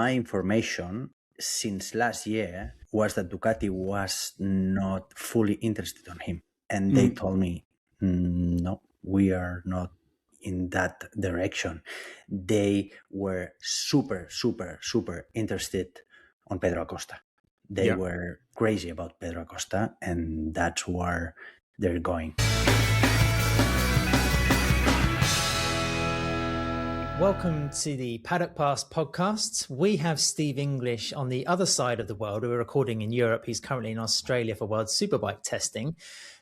My information since last year was that Ducati was not fully interested on him. And they told me, no, we are not in that direction. They were super, super, super interested on Pedro Acosta. They were crazy about Pedro Acosta, and that's where they're going. Welcome to the Paddock Pass Podcast. We have Steve English on the other side of the world. We're recording in Europe. He's currently in Australia for World Superbike testing.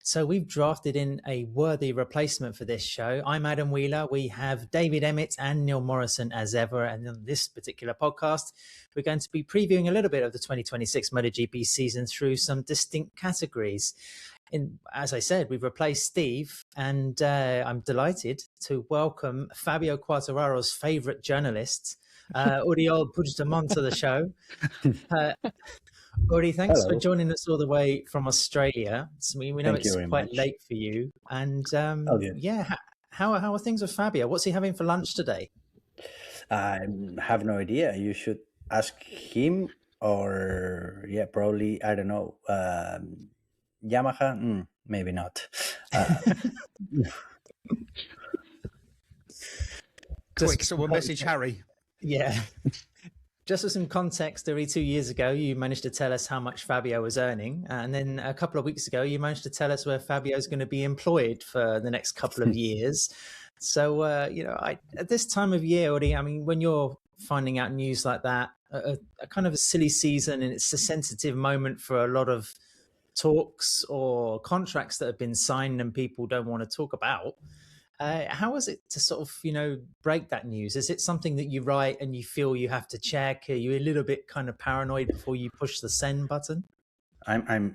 So we've drafted in a worthy replacement for this show. I'm Adam Wheeler. We have David Emmett and Neil Morrison as ever. And on this particular podcast, we're going to be previewing a little bit of the 2026 MotoGP season through some distinct categories. As I said, we've replaced Steve, and I'm delighted to welcome Fabio Quartararo's favourite journalist, Oriol Puigdemont, to the show. Uri, thanks for joining us all the way from Australia. So we know it's quite late for you. And how are things with Fabio? What's he having for lunch today? I have no idea. You should ask him, or probably, I don't know. Yamaha, maybe not. Quick, someone message Harry. Yeah. Just for some context, 2 years ago, you managed to tell us how much Fabio was earning. And then a couple of weeks ago, you managed to tell us where Fabio's going to be employed for the next couple of years. So, at this time of year, Uri, I mean, when you're finding out news like that, a kind of a silly season, and it's a sensitive moment for a lot of talks or contracts that have been signed and people don't want to talk about. How is it to sort of, break that news? Is it something that you write and you feel you have to check? Are you a little bit kind of paranoid before you push the send button? I'm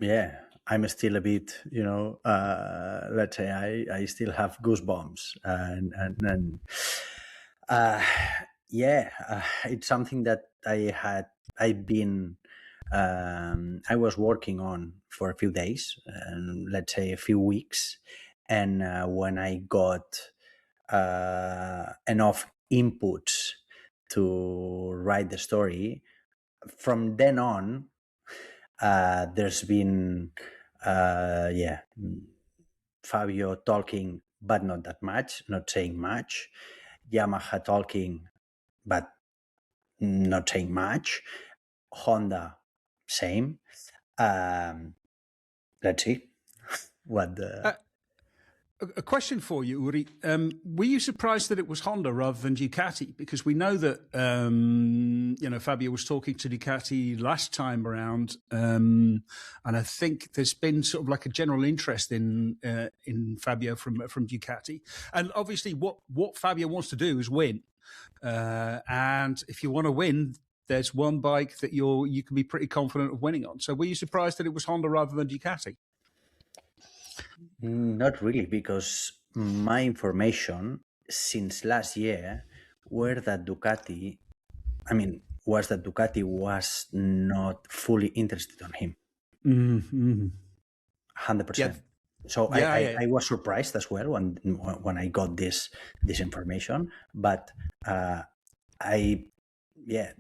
still a bit, let's say I still have goosebumps it's something that I was working on for a few days, let's say a few weeks. And when I got enough inputs to write the story, from then on, there's been, Fabio talking, but not that much, not saying much. Yamaha talking, but not saying much. Honda, same. Let's see what the... A question for you, Uri. Were you surprised that it was Honda rather than Ducati? Because we know that, Fabio was talking to Ducati last time around, and I think there's been sort of like a general interest in Fabio from Ducati. And obviously what Fabio wants to do is win. And if you want to win, there's one bike that you can be pretty confident of winning on. So were you surprised that it was Honda rather than Ducati? Not really, because my information since last year was that Ducati was not fully interested on him. 100%. Yeah. So I was surprised as well when I got this information, but I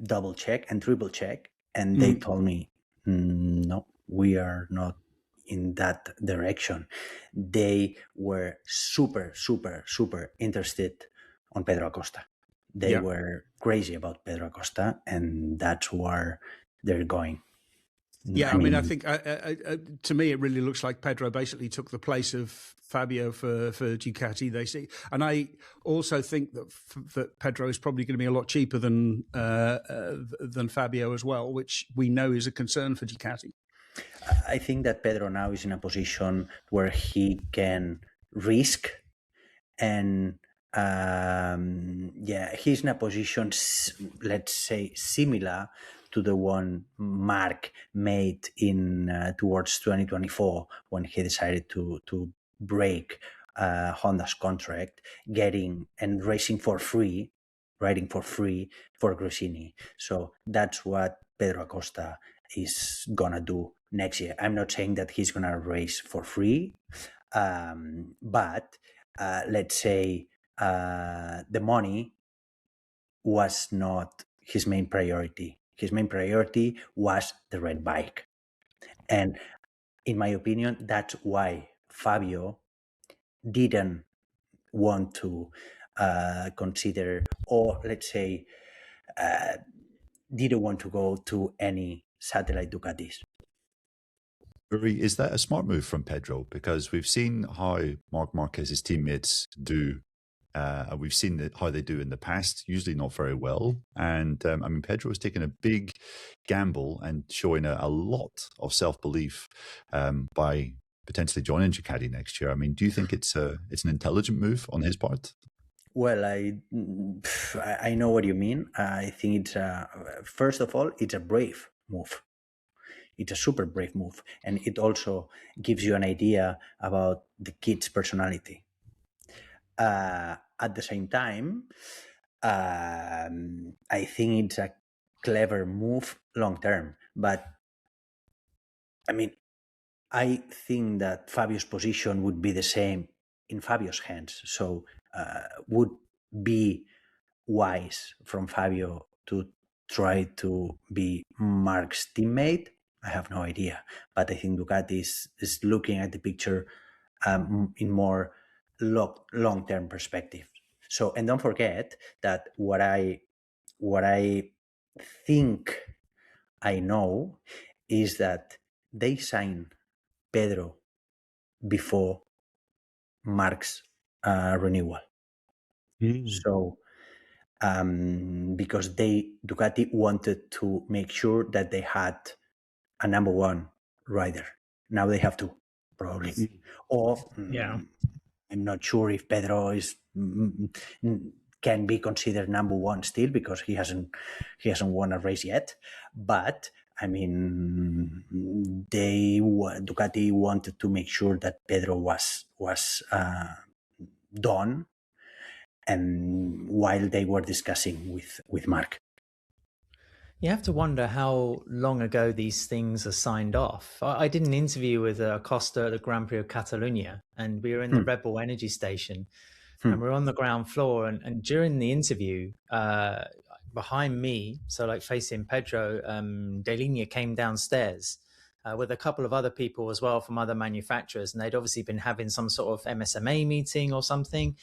double check and triple check, and they told me, no, we are not in that direction. They were super, super, super interested on Pedro Acosta. They were crazy about Pedro Acosta, and that's where they're going. Yeah, I think to me it really looks like Pedro basically took the place of Fabio for Ducati. They see, and I also think that Pedro is probably going to be a lot cheaper than Fabio as well, which we know is a concern for Ducati. I think that Pedro now is in a position where he can risk, and he's in a position, let's say, similar to the one Marc made in towards 2024 when he decided to break Honda's contract, getting and racing for free, riding for free for Gresini. So that's what Pedro Acosta is gonna do next year. I'm not saying that he's gonna race for free, but let's say the money was not his main priority. His main priority was the red bike. And in my opinion, that's why Fabio didn't want to consider, or let's say, didn't want to go to any satellite Ducatis. Is that a smart move from Pedro? Because we've seen how Marc Marquez's teammates do. We've seen how they do in the past, usually not very well. And I mean, Pedro has taken a big gamble and showing a lot of self-belief by potentially joining Ducati next year. I mean, do you think it's an intelligent move on his part? Well, I know what you mean. I think it's first of all, it's a brave move. It's a super brave move, and it also gives you an idea about the kid's personality. At the same time, I think it's a clever move long term. But I mean, I think that Fabio's position would be the same in Fabio's hands. So would be wise from Fabio to try to be Marc's teammate? I have no idea. But I think Ducati is looking at the picture in more long-term perspective. So, and don't forget that what I think I know is that they signed Pedro before Marc's renewal. So, because Ducati wanted to make sure that they had a number one rider. Now they have two, probably. Or I'm not sure if Pedro can be considered number one still, because he hasn't won a race yet. But I mean, Ducati wanted to make sure that Pedro was done, and while they were discussing with Marc. You have to wonder how long ago these things are signed off. I did an interview with Acosta at the Grand Prix of Catalonia, and we were in the Red Bull Energy Station, and we were on the ground floor. And during the interview, behind me, so like facing Pedro, De Linea came downstairs with a couple of other people as well from other manufacturers, and they'd obviously been having some sort of MSMA meeting or something.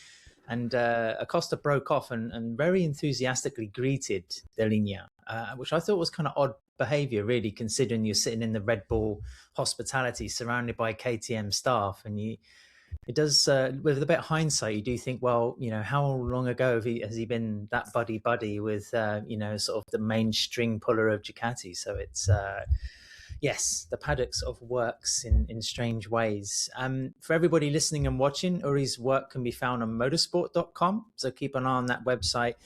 And Acosta broke off and very enthusiastically greeted De Linea, which I thought was kind of odd behavior, really, considering you're sitting in the Red Bull hospitality surrounded by KTM staff. And it does, with a bit of hindsight, you do think, well, you know, how long ago has he been that buddy with, you know, sort of the main string puller of Ducati? So it's... yes, the paddock sort of works in strange ways. For everybody listening and watching, Uri's work can be found on motorsport.com. So keep an eye on that website,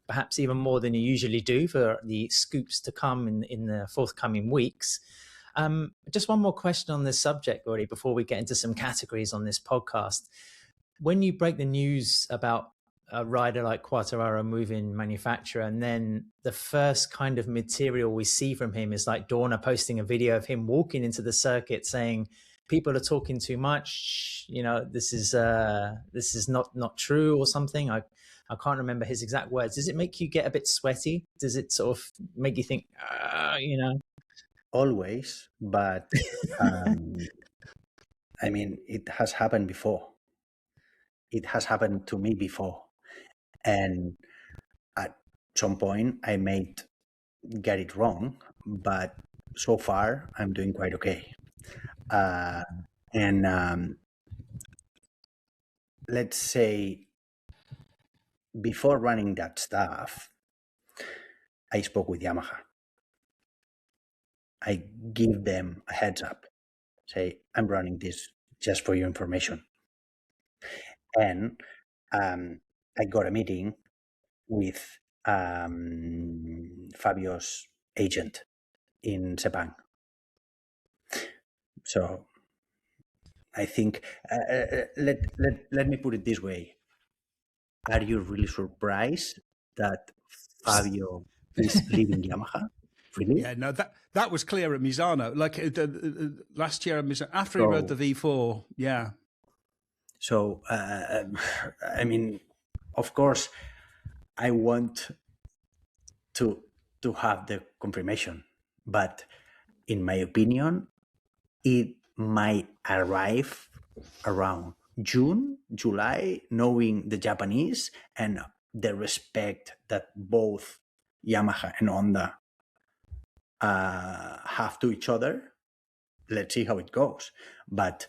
perhaps even more than you usually do, for the scoops to come in the forthcoming weeks. Just one more question on this subject, Uri, before we get into some categories on this podcast. When you break the news about a rider like Quartararo moving manufacturer, and then the first kind of material we see from him is like Dorna posting a video of him walking into the circuit saying, people are talking too much, you know, this is not true or something. I can't remember his exact words. Does it make you get a bit sweaty? Does it sort of make you think, you know? Always, but I mean, it has happened before. It has happened to me before. And at some point, I may get it wrong, but so far, I'm doing quite okay. And let's say, before running that stuff, I spoke with Yamaha. I give them a heads up. Say, I'm running this just for your information. And I got a meeting with Fabio's agent in Sepang. So I think, let me put it this way. Are you really surprised that Fabio is leaving Yamaha? Really? Yeah, no, that was clear at Misano. Like last year at Misano, after he rode the V4, yeah. So, I mean, of course, I want to to have the confirmation. But in my opinion, it might arrive around June, July, knowing the Japanese and the respect that both Yamaha and Honda have to each other. Let's see how it goes. But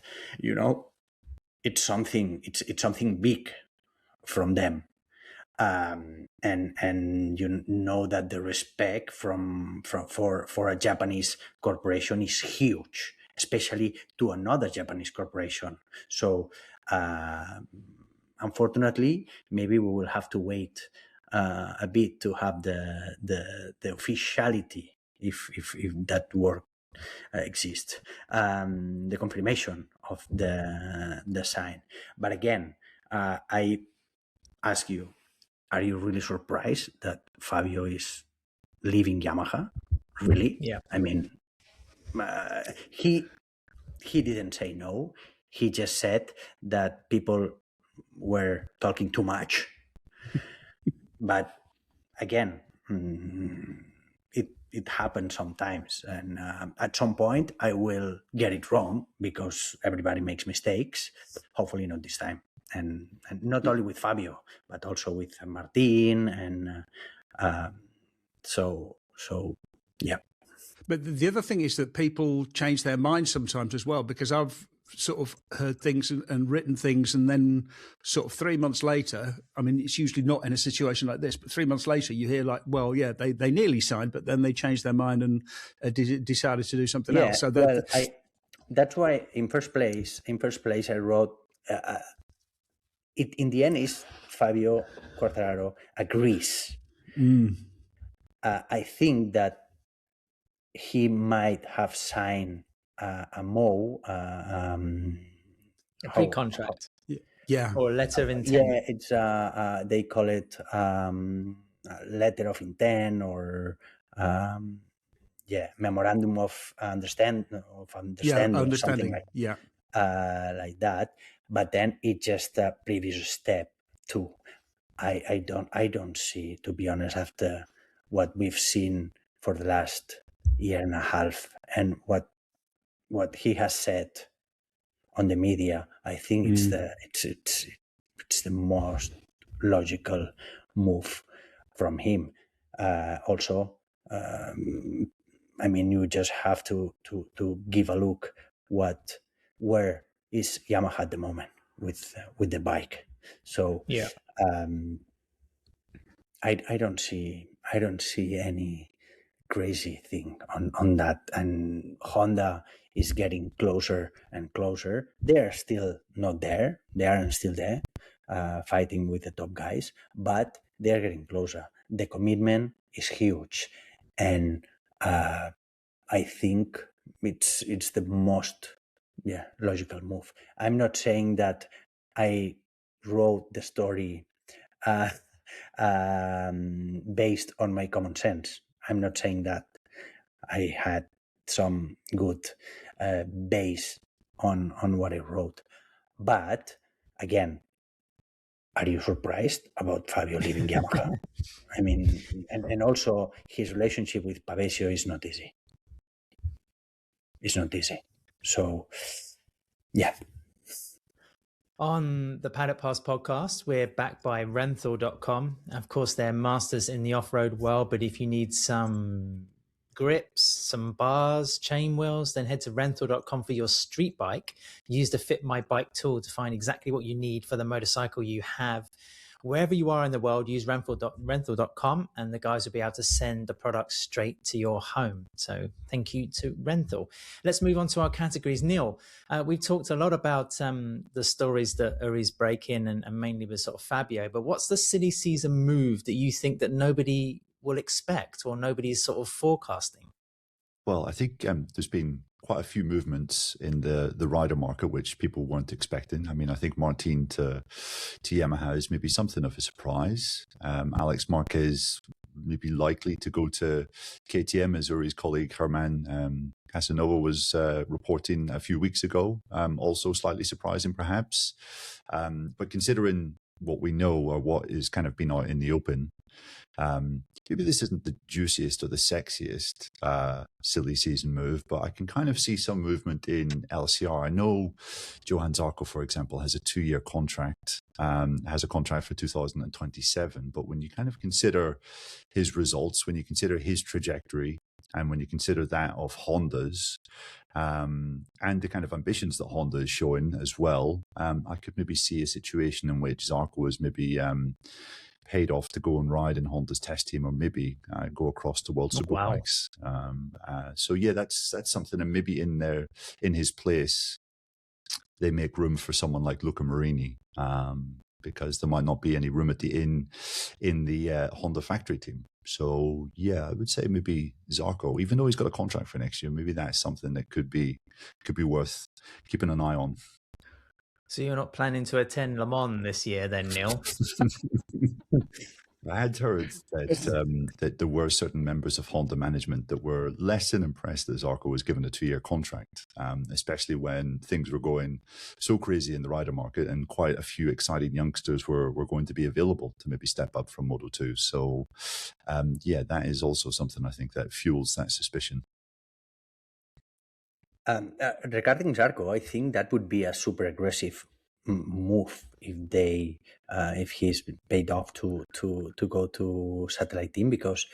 it's something big from them. And that the respect for a Japanese corporation is huge, especially to another Japanese corporation. So unfortunately, maybe we will have to wait a bit to have the officiality, if that word exists, the confirmation of the sign. But again, I ask you, are you really surprised that Fabio is leaving Yamaha? Really? Yeah. I mean, he didn't say no. He just said that people were talking too much. But again, it happens sometimes. And at some point, I will get it wrong because everybody makes mistakes. Hopefully not this time. And not only with Fabio, but also with Martin. And so yeah. But the other thing is that people change their minds sometimes as well, because I've sort of heard things and written things, and then sort of 3 months later, I mean, it's usually not in a situation like this, but 3 months later you hear like, well, yeah, they nearly signed, but then they changed their mind and decided to do something else. So that's why in first place I wrote, it in the end is Fabio Quartararo agrees. I think that he might have signed a pre-contract, or a letter of intent. Yeah, it's they call it letter of intent, or memorandum of understanding, or something like that. But then it's just a previous step too. I don't see, to be honest, after what we've seen for the last year and a half and what he has said on the media, I think it's the most logical move from him. Also, I mean, you just have to give a look where is Yamaha at the moment with the bike. So yeah, I don't see any crazy thing on that. And Honda is getting closer and closer. They are still not there. They aren't still there, fighting with the top guys, but they are getting closer. The commitment is huge, and I think it's the most logical move. I'm not saying that I wrote the story based on my common sense. I'm not saying that I had some good base on what I wrote. But again, are you surprised about Fabio leaving Yamaha? I mean, and also his relationship with Pavesio is not easy. It's not easy. So, yeah. On the Paddock Pass podcast, we're backed by Renthal.com. Of course, they're masters in the off-road world, but if you need some grips, some bars, chain wheels, then head to Renthal.com for your street bike. Use the Fit My Bike tool to find exactly what you need for the motorcycle you have. Wherever you are in the world, use Renthal.com and the guys will be able to send the product straight to your home. So thank you to Renthal. Let's move on to our categories. Neil, we've talked a lot about the stories that Uri's breaking and mainly with sort of Fabio, but what's the silly season move that you think that nobody will expect or nobody's sort of forecasting? Well, I think there's been quite a few movements in the rider market which people weren't expecting. I mean, I think Martin to Yamaha is maybe something of a surprise. Alex Marquez maybe likely to go to KTM, as Uri's colleague Herman Casanova was reporting a few weeks ago. Also slightly surprising, perhaps. But considering what we know or what is kind of been out in the open, Maybe this isn't the juiciest or the sexiest silly season move, but I can kind of see some movement in LCR. I know Johann Zarco, for example, has a 2-year contract, has a contract for 2027. But when you kind of consider his results, when you consider his trajectory, and when you consider that of Honda's, and the kind of ambitions that Honda is showing as well, I could maybe see a situation in which Zarco was maybe paid off to go and ride in Honda's test team, or maybe go across to World Superbikes. So yeah, that's something. And maybe in his place, they make room for someone like Luca Marini, because there might not be any room at the in the Honda factory team. So yeah, I would say maybe Zarco, even though he's got a contract for next year, maybe that's something that could be worth keeping an eye on. So you're not planning to attend Le Mans this year then, Neil? I had heard that there were certain members of Honda management that were less than impressed that Zarco was given a 2-year contract, especially when things were going so crazy in the rider market and quite a few exciting youngsters were going to be available to maybe step up from Moto2. So, yeah, that is also something I think that fuels that suspicion. Regarding Zarco, I think that would be a super aggressive move if he's paid off to go to satellite team, because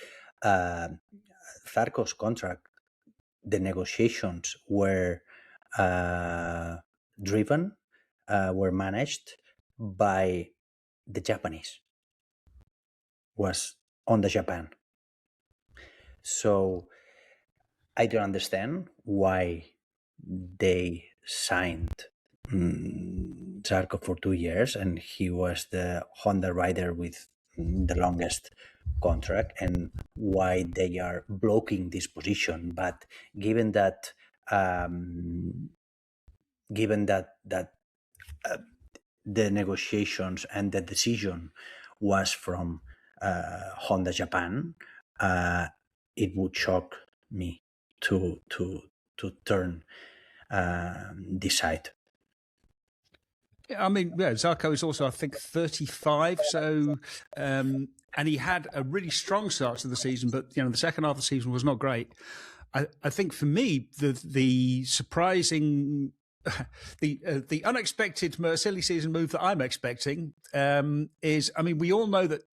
Zarco's contract, the negotiations were were managed by the Japanese, was on the Japan. So I don't understand why they signed Zarco for 2 years, and he was the Honda rider with the longest contract, and why they are blocking this position. But given that the negotiations and the decision was from Honda Japan, it would shock me to turn this side. Yeah, I mean, yeah, Zarco is also, I think, 35. So, and he had a really strong start to the season, but the second half of the season was not great. I think for me, the surprising, the unexpected silly season move that I'm expecting is, I mean, we all know that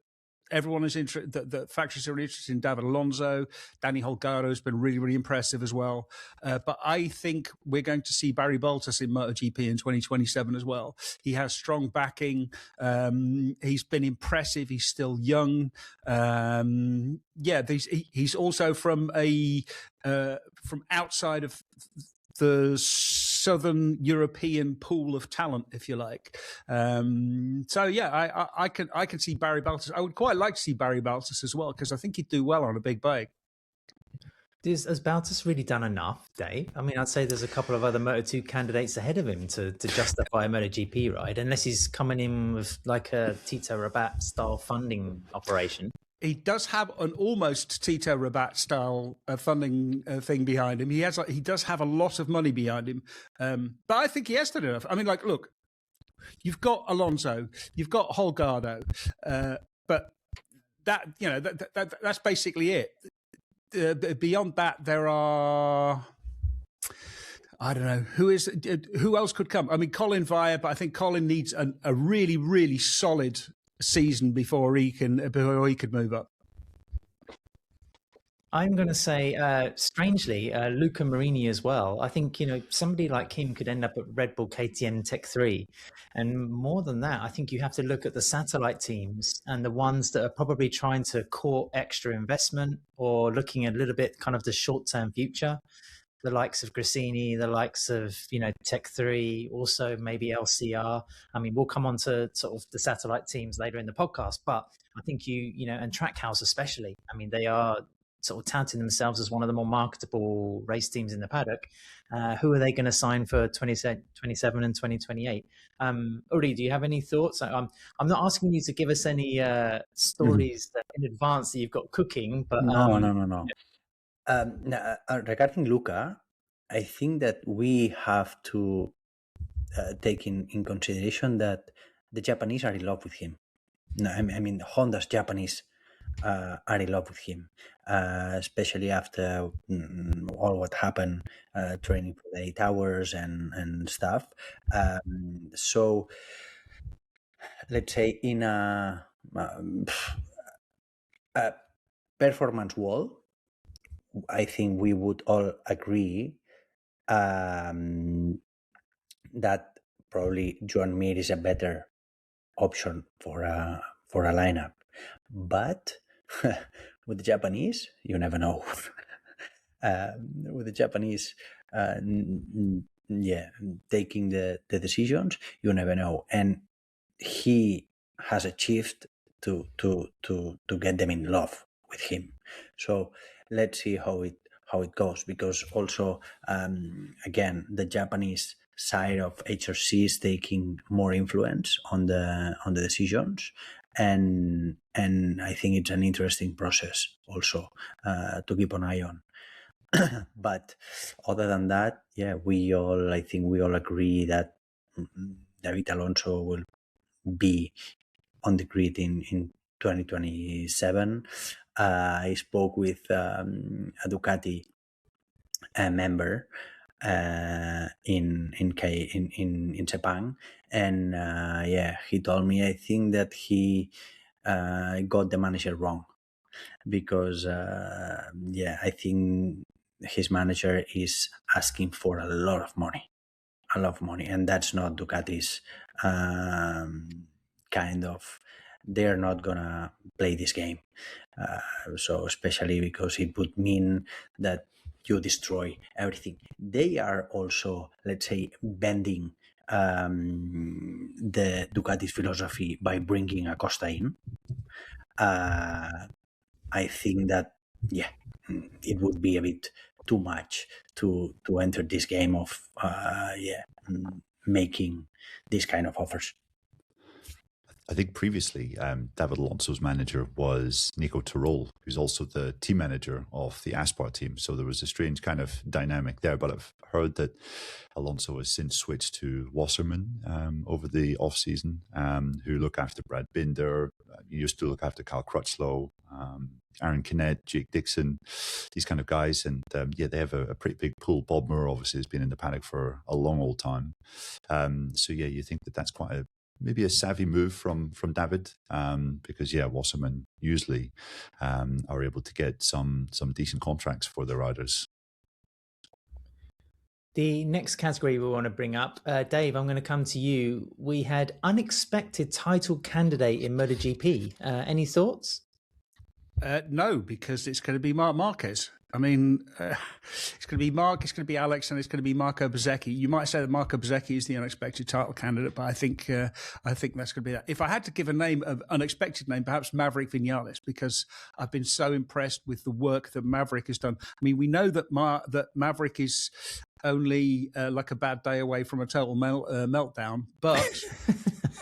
everyone is interested, the factories are interested in David Alonso. Danny Holgado has been really, really impressive as well. But I think we're going to see Barry Bottas in MotoGP in 2027 as well. He has strong backing. He's been impressive. He's still young. He's also from outside of the Southern European pool of talent, if you like. So yeah, I can see Barry Bottas. I would quite like to see Barry Bottas as well, because I think he'd do well on a big bike. Has Bottas really done enough, Dave? I mean, I'd say there's a couple of other Moto2 candidates ahead of him to justify a MotoGP ride, unless he's coming in with like a Tito Rabat style funding operation. He does have an almost Tito Rabat style funding thing behind him. He does have a lot of money behind him, but I think he has done enough. I mean, like, look, you've got Alonso, you've got Holgado, but that's basically it. Beyond that, there are, I don't know, who else could come. I mean, Colin Via, but I think Colin needs a really, really solid season before he could move up. I'm going to say, strangely, Luca Marini as well. I think, somebody like him could end up at Red Bull KTM Tech 3. And more than that, I think you have to look at the satellite teams and the ones that are probably trying to court extra investment or looking a little bit kind of the short-term future. The likes of Grassini, the likes of, Tech 3, also maybe LCR. I mean, we'll come on to sort of the satellite teams later in the podcast, but I think and Trackhouse especially, I mean, they are sort of touting themselves as one of the more marketable race teams in the paddock. Who are they going to sign for 2027 and 2028? Uri, do you have any thoughts? I'm not asking you to give us any stories in advance that you've got cooking, but No. Regarding Luca, I think that we have to take in consideration that the Japanese are in love with him. No, I mean Honda's Japanese are in love with him, especially after all what happened, training for the 8 hours and stuff. So let's say in a performance wall, I think we would all agree that probably Joan Mir is a better option for a lineup. But with the Japanese, you never know. With the Japanese, taking the decisions, you never know. And he has achieved to get them in love with him. So let's see how it goes, because also again, the Japanese side of HRC is taking more influence on the decisions, and I think it's an interesting process also to keep an eye on. But other than that, I think we all agree that David Alonso will be on the grid in 2027. I spoke with a Ducati member in Japan, and he told me, I think that he got the manager wrong, because I think his manager is asking for a lot of money, and that's not Ducati's kind of. They're not gonna play this game, so especially because it would mean that you destroy everything. They are also, let's say, bending the Ducati's philosophy by bringing Acosta in. I think that it would be a bit too much to enter this game of making these kind of offers. I think previously David Alonso's manager was Nico Tirol, who's also the team manager of the Aspar team. So there was a strange kind of dynamic there. But I've heard that Alonso has since switched to Wasserman over the off-season, who look after Brad Binder. He used to look after Carl Crutchlow, Aaron Canet, Jake Dixon, these kind of guys. And they have a pretty big pool. Bob Moore obviously has been in the paddock for a long old time. You think that that's quite maybe a savvy move from David, because Wasserman usually are able to get some decent contracts for their riders. The next category we want to bring up, Dave, I'm going to come to you. We had unexpected title candidate in MotoGP. Any thoughts? No, because it's going to be Marc Marquez. I mean, it's going to be Marc, it's going to be Alex, and it's going to be Marco Bezzecchi. You might say that Marco Bezzecchi is the unexpected title candidate, but I think that's going to be that. If I had to give a name, an unexpected name, perhaps Maverick Vinales, because I've been so impressed with the work that Maverick has done. I mean, we know that that Maverick is only like a bad day away from a total meltdown, but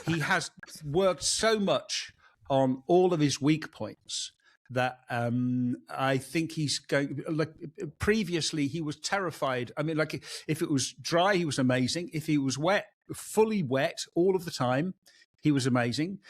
he has worked so much on all of his weak points that I think he's going. Like previously, he was terrified. I mean, like if it was dry, he was amazing. If he was wet, fully wet all of the time, he was amazing.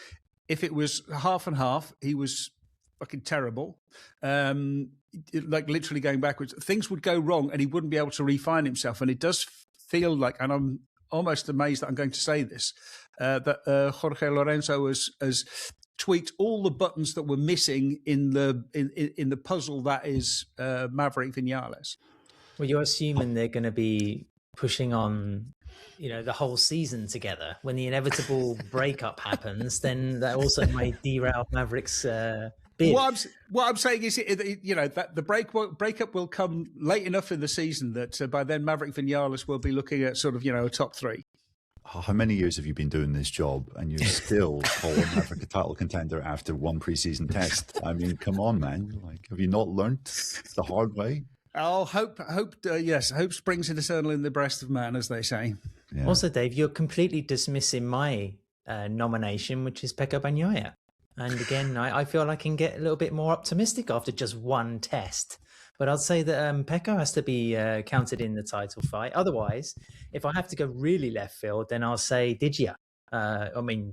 If it was half and half, he was fucking terrible. Like literally going backwards, things would go wrong, and he wouldn't be able to refine himself. And it does feel like, and I'm almost amazed that I'm going to say this, that Jorge Lorenzo has tweaked all the buttons that were missing in the puzzle that is Maverick Vinales. Well, you're assuming they're going to be pushing on, the whole season together. When the inevitable breakup happens, then that also may derail Maverick's bid. What I'm saying is, that the breakup will come late enough in the season that by then Maverick Vinales will be looking at sort of a top three. How many years have you been doing this job and you're still calling Maverick a title contender after one preseason test? I mean, come on, man. Like, have you not learned the hard way? Oh, hope springs eternal in the breast of man, as they say. Yeah. Also, Dave, you're completely dismissing my nomination, which is Pecco Bagnaia. And again, I feel I can get a little bit more optimistic after just one test. But I'd say that Pecco has to be counted in the title fight. Otherwise, if I have to go really left field, then I'll say Digia.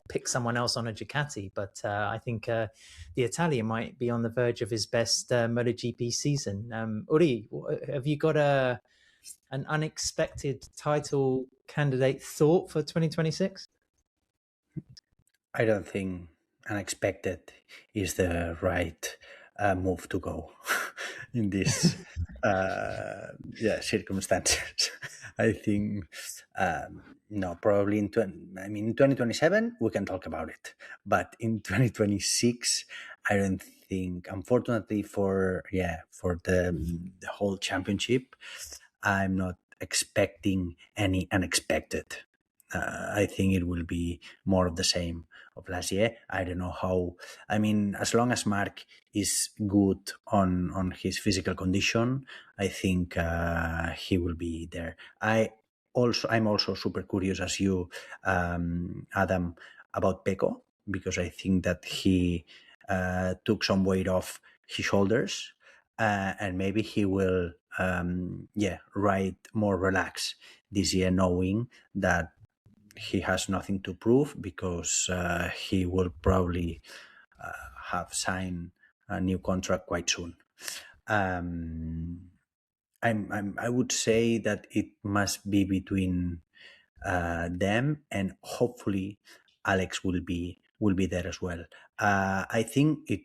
pick someone else on a Ducati, but I think the Italian might be on the verge of his best MotoGP season. Uri, have you got an unexpected title candidate thought for 2026? I don't think unexpected is the right move to go in this circumstances. I think no, probably in 2027 we can talk about it, but in 2026 I don't think, unfortunately for the whole championship, I'm not expecting any unexpected. I think it will be more of the same of last year. I don't know how. As long as Marc is good on his physical condition, I think he will be there. I'm also super curious as you, Adam, about Pecco, because I think that he took some weight off his shoulders, and maybe he will ride more relaxed this year, knowing that he has nothing to prove, because he will probably have signed a new contract quite soon. I would say that it must be between them, and hopefully Alex will be there as well. I think it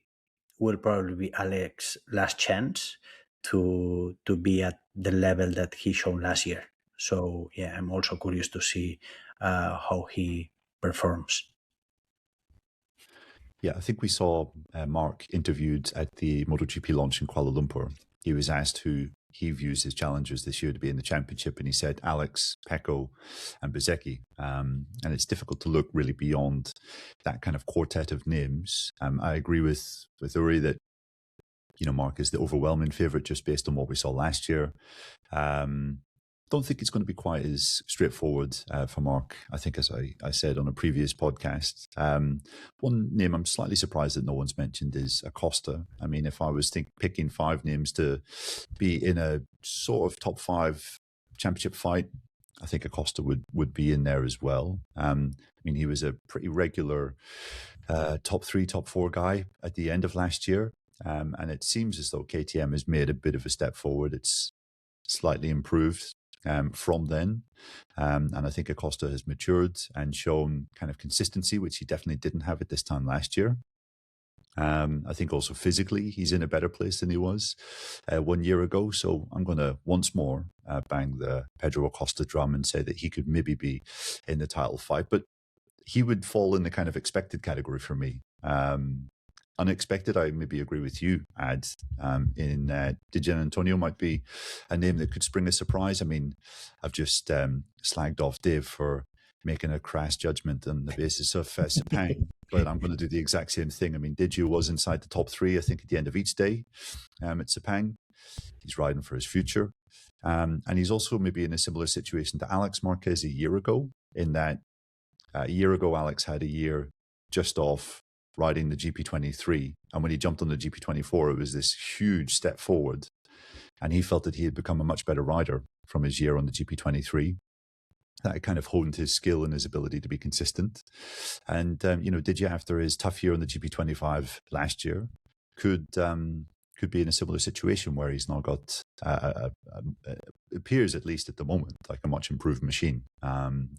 will probably be Alex's last chance to be at the level that he showed last year. So yeah, I'm also curious to see how he performs. Yeah, I think we saw Marc interviewed at the MotoGP launch in Kuala Lumpur. He was asked who he views his challengers this year to be in the championship, and he said Alex, Pecco, and Bezzecchi. And it's difficult to look really beyond that kind of quartet of names. I agree with Uri that Marc is the overwhelming favourite just based on what we saw last year. Don't think it's going to be quite as straightforward for Marc. I think, as I said on a previous podcast, one name I'm slightly surprised that no one's mentioned is Acosta. If I was picking 5 names to be in a sort of top 5 championship fight, I think Acosta would be in there as well. He was a pretty regular top 3, top 4 guy at the end of last year. And it seems as though KTM has made a bit of a step forward. It's slightly improved from then. And I think Acosta has matured and shown kind of consistency, which he definitely didn't have at this time last year. I think also physically, he's in a better place than he was 1 year ago. So I'm going to once more bang the Pedro Acosta drum and say that he could maybe be in the title fight. But he would fall in the kind of expected category for me. Unexpected, I maybe agree with you, Ad. Di Giannantonio might be a name that could spring a surprise. I've just slagged off Dave for making a crass judgment on the basis of Sepang, but I'm going to do the exact same thing. Digio was inside the top 3, I think, at the end of each day at Sepang. He's riding for his future. And he's also maybe in a similar situation to Alex Marquez a year ago, in that a year ago, Alex had a year just off riding the GP23. And when he jumped on the GP24, it was this huge step forward. And he felt that he had become a much better rider from his year on the GP23. That kind of honed his skill and his ability to be consistent. And, Digi, after his tough year on the GP25 last year, could be in a similar situation where he's now got, appears at least at the moment, like a much improved machine.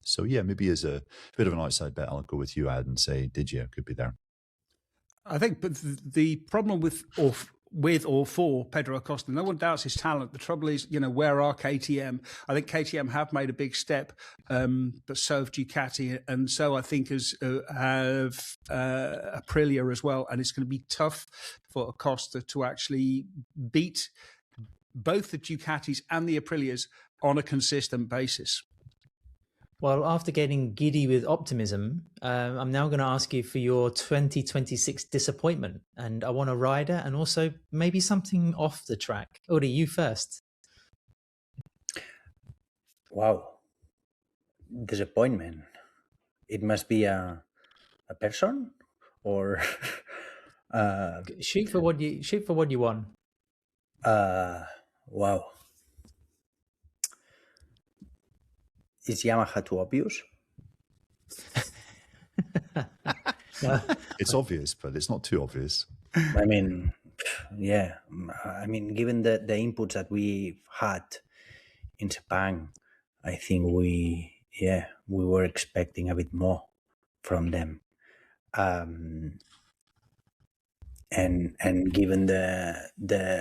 So yeah, maybe as a bit of an outside bet, I'll go with you, Ad, and say Digi could be there. I think, but the problem with or for Pedro Acosta, no one doubts his talent. The trouble is, where are KTM? I think KTM have made a big step, but so have Ducati, and so I think have Aprilia as well. And it's going to be tough for Acosta to actually beat both the Ducatis and the Aprilias on a consistent basis. Well, after getting giddy with optimism, I'm now going to ask you for your 2026 disappointment. And I want a rider and also maybe something off the track. Uri, you first. Wow. Disappointment. It must be a person, or shoot for what you want. Wow. Is Yamaha too obvious? It's obvious, but it's not too obvious. I mean, yeah. I mean, given the inputs that we've had in Japan, I think we were expecting a bit more from them. And given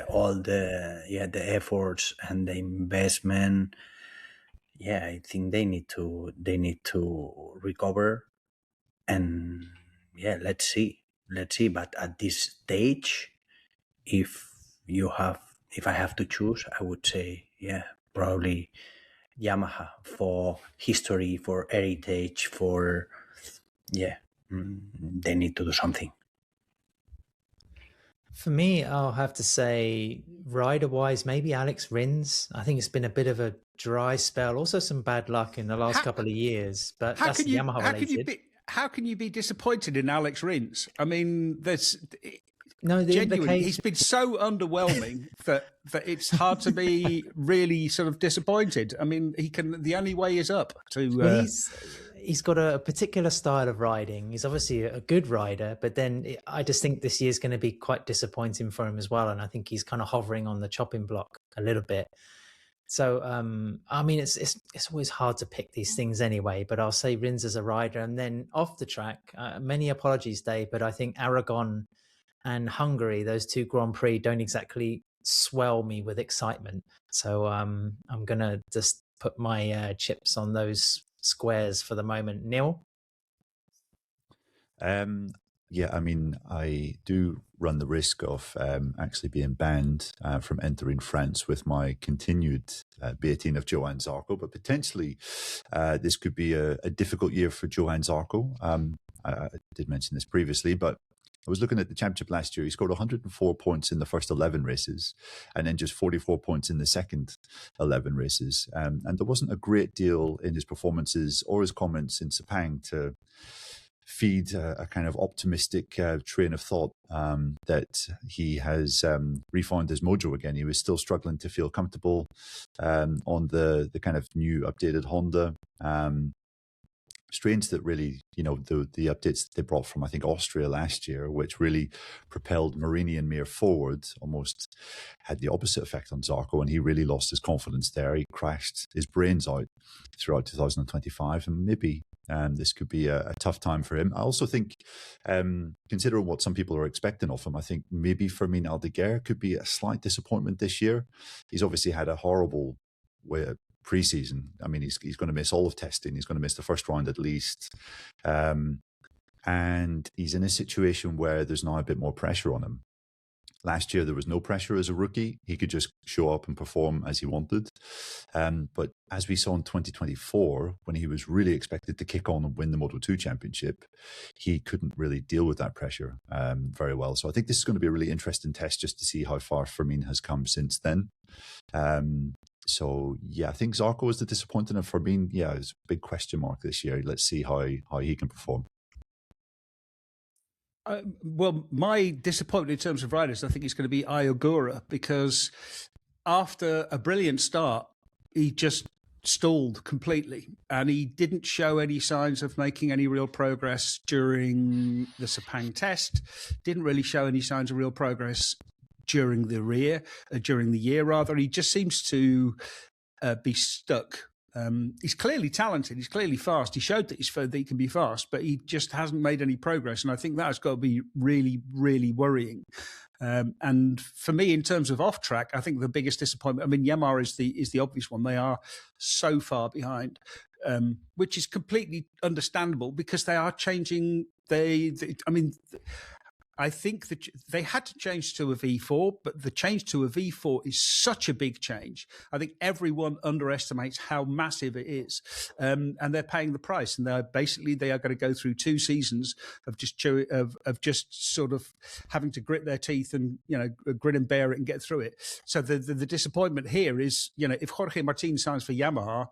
all the efforts and the investment, I think they need to recover, and let's see. But at this stage, if I have to choose, I would say probably Yamaha, for history, for heritage, for they need to do something. For me, I'll have to say, rider-wise, maybe Alex Rins. I think it's been a bit of a dry spell. Also, some bad luck in the last couple of years. But that's Yamaha related. How can you be disappointed in Alex Rins? I mean, genuinely, he's been so underwhelming that it's hard to be really sort of disappointed. I mean, the only way is up to. Well, he's got a particular style of riding. He's obviously a good rider, but then I just think this year's going to be quite disappointing for him as well. And I think he's kind of hovering on the chopping block a little bit. So, I mean, it's always hard to pick these things anyway, but I'll say Rins as a rider. And then off the track, many apologies, Dave, but I think Aragon and Hungary, those two Grand Prix, don't exactly swell me with excitement. So I'm going to just put my chips on those squares for the moment. Neil? Yeah, I mean, I do run the risk of actually being banned from entering France with my continued baiting of Johann Zarco, but potentially this could be a difficult year for Johann Zarco. I did mention this previously, but I was looking at the championship last year. He scored 104 points in the first 11 races and then just 44 points in the second 11 races. And there wasn't a great deal in his performances or his comments in Sepang to feed a kind of optimistic train of thought that he has refound his mojo again. He was still struggling to feel comfortable on the kind of new updated Honda. Strange that really, the updates that they brought from, I think, Austria last year, which really propelled Marini and Mir forward, almost had the opposite effect on Zarco, and he really lost his confidence there. He crashed his brains out throughout 2025, and maybe this could be a tough time for him. I also think, considering what some people are expecting of him, I think maybe Fermin Aldeguer could be a slight disappointment this year. He's obviously had a horrible pre-season. I mean, he's going to miss all of testing. He's going to miss the first round at least. And he's in a situation where there's now a bit more pressure on him. Last year, there was no pressure as a rookie. He could just show up and perform as he wanted. But as we saw in 2024, when he was really expected to kick on and win the Moto2 championship, he couldn't really deal with that pressure very well. So I think this is going to be a really interesting test just to see how far Fermin has come since then. So, I think Zarco is the disappointing, and Fermin, it's a big question mark this year. Let's see how he can perform. Well, my disappointment in terms of riders, I think it's going to be Ayogura, because after a brilliant start, he just stalled completely, and he didn't show any signs of making any real progress during the Sepang test, didn't really show any signs of real progress during the year. He just seems to be stuck. He's clearly talented. He's clearly fast. He showed that he can be fast, but he just hasn't made any progress. And I think that's got to be really, really worrying. And for me, in terms of off track, I think the biggest disappointment, I mean, Yamaha is the obvious one. They are so far behind, which is completely understandable because they are changing. I think that they had to change to a V4, but the change to a V4 is such a big change. I think everyone underestimates how massive it is, and they're paying the price. And they are going to go through 2 seasons of just sort of having to grit their teeth and grin and bear it and get through it. So the disappointment here is if Jorge Martin signs for Yamaha.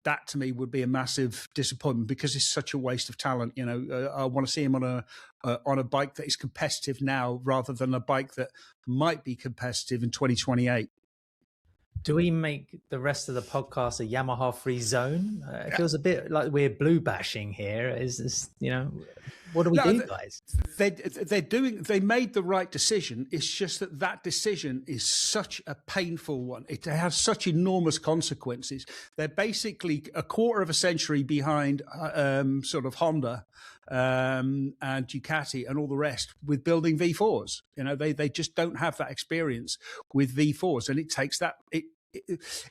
That to me would be a massive disappointment because it's such a waste of talent. I want to see him on a bike that is competitive now rather than a bike that might be competitive in 2028. Do we make the rest of the podcast a Yamaha-free zone? It feels a bit like we're blue bashing here. Is this, what do we do, guys? They made the right decision. It's just that decision is such a painful one. It has such enormous consequences. They're basically a quarter of a century behind sort of Honda and Ducati and all the rest with building V4s. They just don't have that experience with V4s, and it takes that.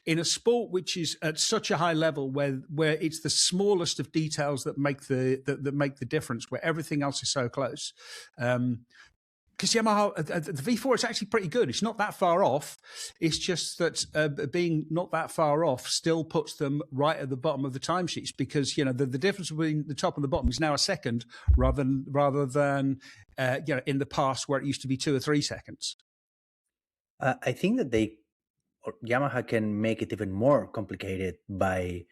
In a sport which is at such a high level, where it's the smallest of details that make the difference, where everything else is so close. Because Yamaha, the V4 is actually pretty good. It's not that far off. It's just that being not that far off still puts them right at the bottom of the timesheets, because the difference between the top and the bottom is now a second rather than in the past where it used to be 2 or 3 seconds. I think that Yamaha can make it even more complicated by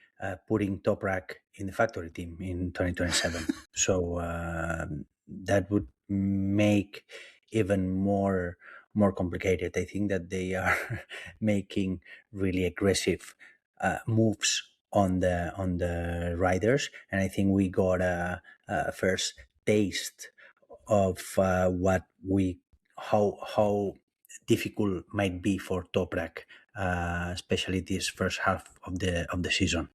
putting Toprak in the factory team in 2027. So that would make even more complicated. I think that they are making really aggressive moves on the riders, and I think we got a first taste of how difficult might be for Toprak, especially this first half of the season.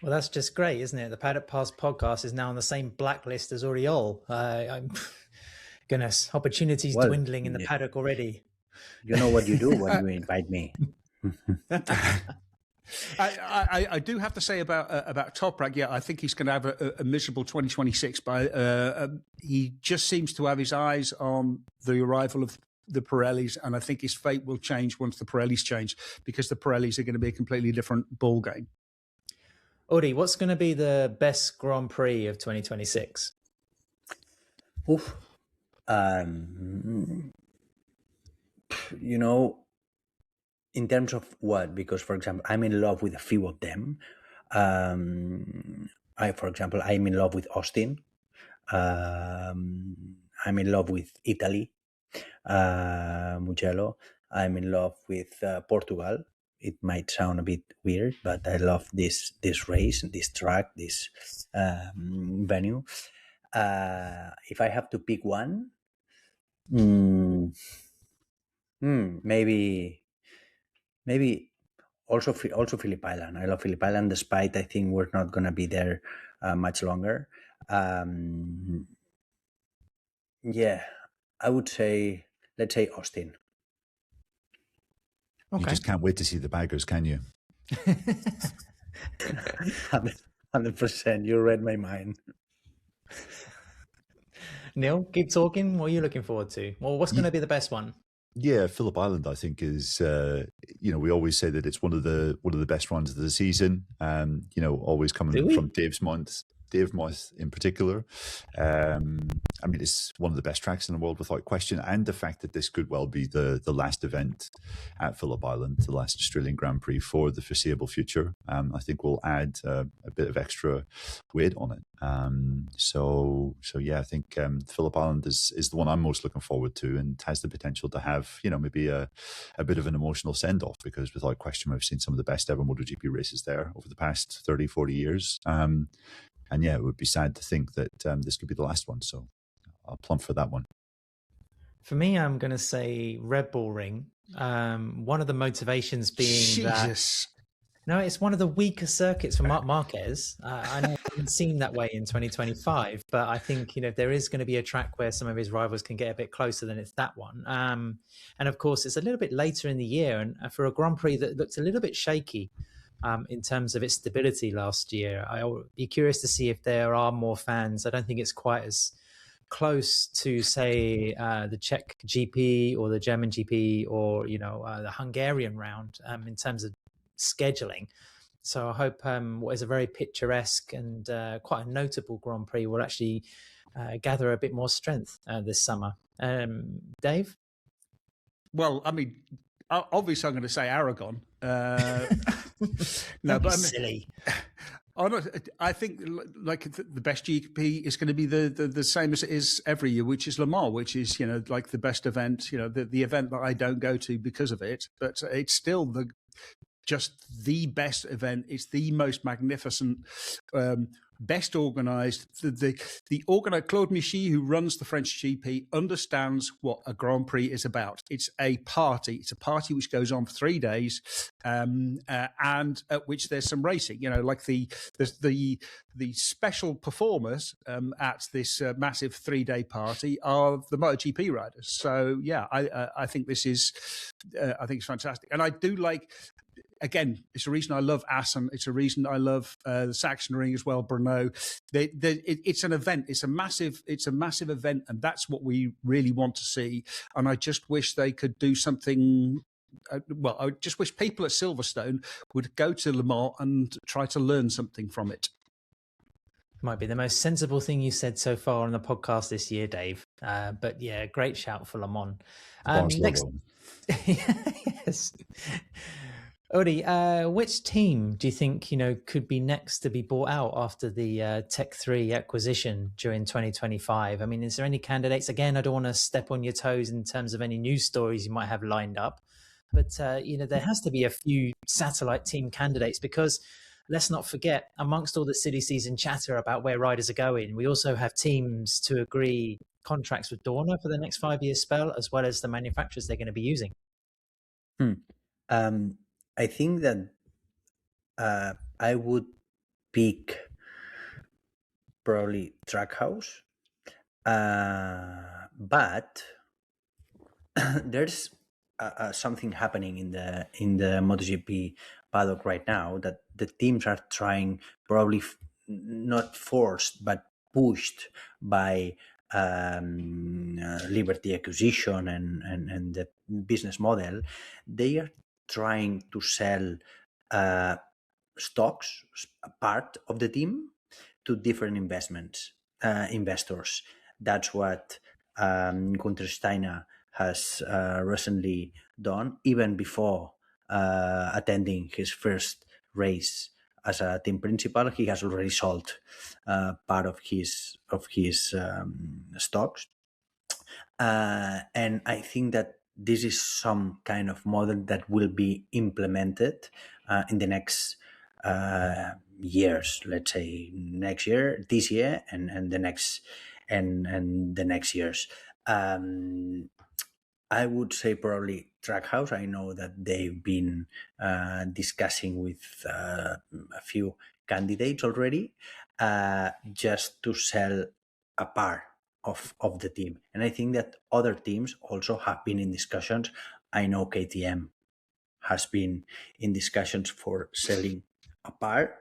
Well, that's just great, isn't it? The Paddock Pass podcast is now on the same blacklist as Oriol. Goodness, opportunities dwindling in the paddock already. You know what you do when you invite me. I do have to say about Toprak. Yeah, I think he's going to have a miserable 2026. But he just seems to have his eyes on the arrival of the Pirellis, and I think his fate will change once the Pirellis change, because the Pirellis are going to be a completely different ball game. Uri, what's going to be the best Grand Prix of 2026? Oof. In terms of what? Because, for example, I'm in love with a few of them. For example, I'm in love with Austin. I'm in love with Italy, Mugello. I'm in love with Portugal. It might sound a bit weird, but I love this race, this track, this venue. If I have to pick one, maybe also Phillip Island. I love Phillip Island, despite I think we're not going to be there much longer. Yeah, I would say, let's say Austin. Okay. You just can't wait to see the baggers, can you? 100%. You read my mind. Neil, keep talking. What are you looking forward to? Well, what's going to be the best one? Yeah, Phillip Island, I think, is we always say that it's one of the best runs of the season. Always coming from Dave Moss in particular. It's one of the best tracks in the world without question, and the fact that this could well be the last event at Phillip Island, the last Australian Grand Prix for the foreseeable future, I think will add a bit of extra weight on it. So yeah, I think Phillip Island is the one I'm most looking forward to, and has the potential to have maybe a bit of an emotional send off, because without question we've seen some of the best ever MotoGP races there over the past 30-40 years. And yeah, it would be sad to think that this could be the last one. So I'll plump for that one. For me, I'm going to say Red Bull Ring. One of the motivations being that... No, it's one of the weaker circuits for Marc Marquez. I know it doesn't seem that way in 2025, but I think there is going to be a track where some of his rivals can get a bit closer than it's that one. And of course, it's a little bit later in the year, and for a Grand Prix that looked a little bit shaky in terms of its stability last year, I'll be curious to see if there are more fans. I don't think it's quite as close to, say, the Czech GP or the German GP or the Hungarian round in terms of scheduling. So I hope what is a very picturesque and quite a notable Grand Prix will actually gather a bit more strength this summer. Dave? Well, obviously I'm going to say Aragon. No, but silly. Oh no, I think like the best GP is going to be the same as it is every year, which is Le Mans, which is, you know, like the best event, you know, the event that I don't go to because of it, but it's still just the best event. It's the most magnificent, best organized. The organizer, Claude Michy, who runs the French GP, understands what a Grand Prix is about. It's a party. It's a party which goes on for 3 days, and at which there's some racing. You know, like the special performers at this massive 3-day party are the MotoGP riders. So yeah, I think this is, I think it's fantastic, and I do like. Again, it's a reason I love Assen. It's a reason I love the Sachsenring as well, Brno. It's an event. It's a massive event, and that's what we really want to see. And I just wish they could do something. Well, I just wish people at Silverstone would go to Le Mans and try to learn something from it. Might be the most sensible thing you said so far on the podcast this year, Dave. But yeah, great shout for Le Mans. Next, yes. Uri, which team do you think, you know, could be next to be bought out after the Tech 3 acquisition during 2025? I mean, is there any candidates? Again, I don't want to step on your toes in terms of any news stories you might have lined up, but you know, there has to be a few satellite team candidates, because let's not forget, amongst all the silly season chatter about where riders are going, we also have teams to agree contracts with Dorna for the next 5-year spell, as well as the manufacturers they're going to be using. I think that I would pick probably Trackhouse, but there's something happening in the MotoGP paddock right now that the teams are trying, probably not forced but pushed by Liberty acquisition and the business model. They are trying to sell stocks, part of the team, to different investors. That's what Gunther Steiner has recently done, even before attending his first race as a team principal. He has already sold part of his stocks, and I think that this is some kind of model that will be implemented in the next years. Let's say next year, this year, and the next years. I would say probably Trackhouse. I know that they've been discussing with a few candidates already, just to sell a part of the team. And I think that other teams also have been in discussions. I know KTM has been in discussions for selling a part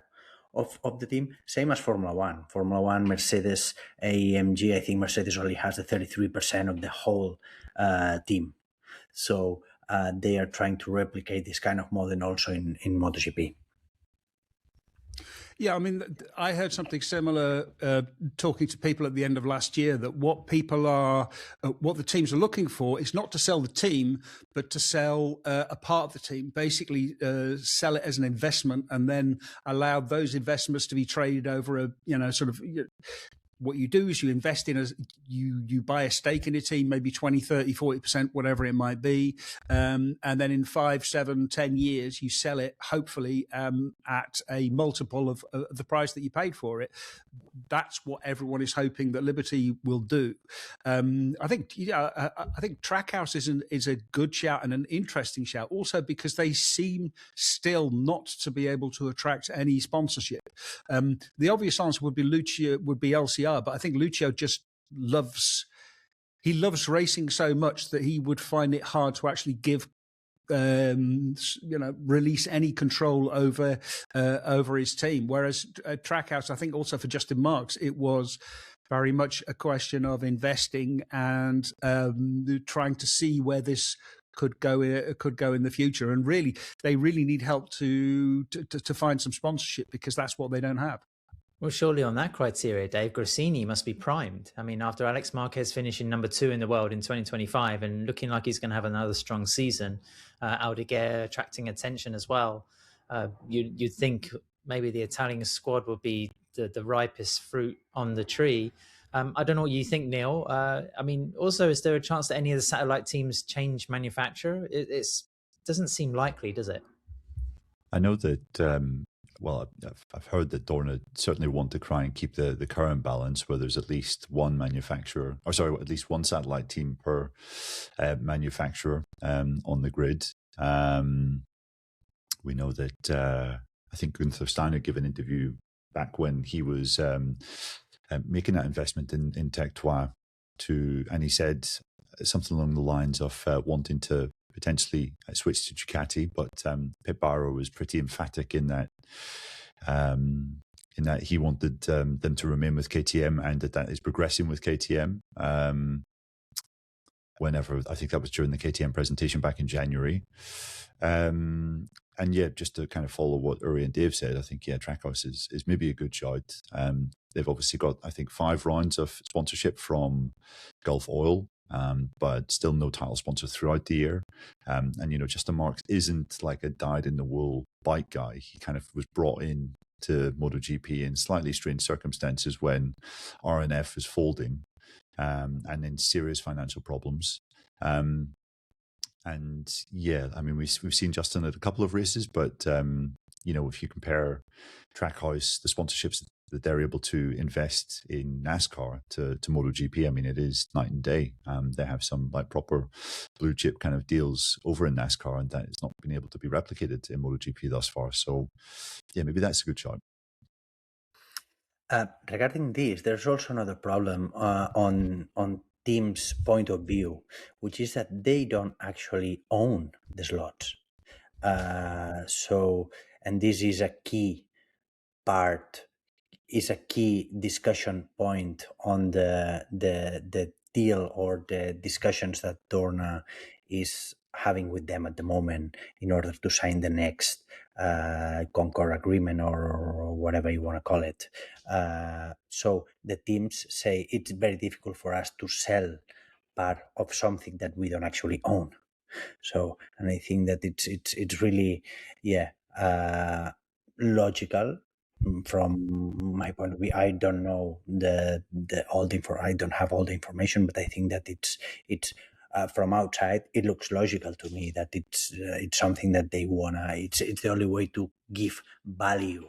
of the team, same as Formula One. Formula One, Mercedes, AMG, I think Mercedes only has the 33% of the whole team. So they are trying to replicate this kind of model also in MotoGP. Yeah, I mean, I heard something similar talking to people at the end of last year, that what the teams are looking for is not to sell the team, but to sell a part of the team, basically sell it as an investment, and then allow those investments to be traded over what you do is you invest in you buy a stake in a team, maybe 20, 30, 40%, whatever it might be. And then in 5, 7, 10 years, you sell it, hopefully, at a multiple of the price that you paid for it. That's what everyone is hoping that Liberty will do. I think Trackhouse is a good shout and an interesting shout, also because they seem still not to be able to attract any sponsorship. The obvious answer would be LCR, but I think Lucio just loves racing so much that he would find it hard to actually give release any control over his team. Whereas Trackhouse, I think also for Justin Marks, it was very much a question of investing and trying to see where this could go in the future. And really, they really need help to find some sponsorship, because that's what they don't have. Well, surely on that criteria, Dave, Grassini must be primed. I mean, after Alex Marquez finishing number 2 in the world in 2025 and looking like he's going to have another strong season, Aldeguer attracting attention as well, you'd think maybe the Italian squad would be the ripest fruit on the tree. I don't know what you think, Neil. I mean, also, is there a chance that any of the satellite teams change manufacturer? It doesn't seem likely, does it? I know that, well, I've heard that Dorna certainly want to try and keep the current balance where there's at least one manufacturer, or sorry, at least one satellite team per manufacturer on the grid. We know that I think Gunther Steiner gave an interview back when he was making that investment in Tech Trois and he said something along the lines of wanting to potentially switch to Ducati, but Pit Barrow was pretty emphatic in that he wanted them to remain with KTM and that is progressing with KTM. Whenever, I think that was during the KTM presentation back in January. And yeah, just to kind of follow what Uri and Dave said, I think, yeah, Trackhouse is maybe a good shout. They've obviously got, I think, 5 rounds of sponsorship from Gulf Oil, but still no title sponsor throughout the year. And, you know, Justin Marks isn't like a dyed-in-the-wool bike guy. He kind of was brought in to MotoGP in slightly strange circumstances when RNF was folding and in serious financial problems. And yeah, I mean, we've seen Justin at a couple of races, but you know, if you compare Trackhouse, the sponsorships that they're able to invest in NASCAR to MotoGP, I mean, it is night and day. They have some like proper blue chip kind of deals over in NASCAR, and that has not been able to be replicated in MotoGP thus far. So yeah, maybe that's a good shot. Regarding this, there's also another problem on team's point of view, which is that they don't actually own the slots. And this is a key part, is a key discussion point on the deal or the discussions that Dorna is having with them at the moment in order to sign the next Concord agreement or whatever you want to call it. So the teams say it's very difficult for us to sell part of something that we don't actually own. So, and I think that it's really, logical from my point of view. I don't know I don't have all the information, but I think that it's from outside, it looks logical to me that it's something that they wanna. It's the only way to give value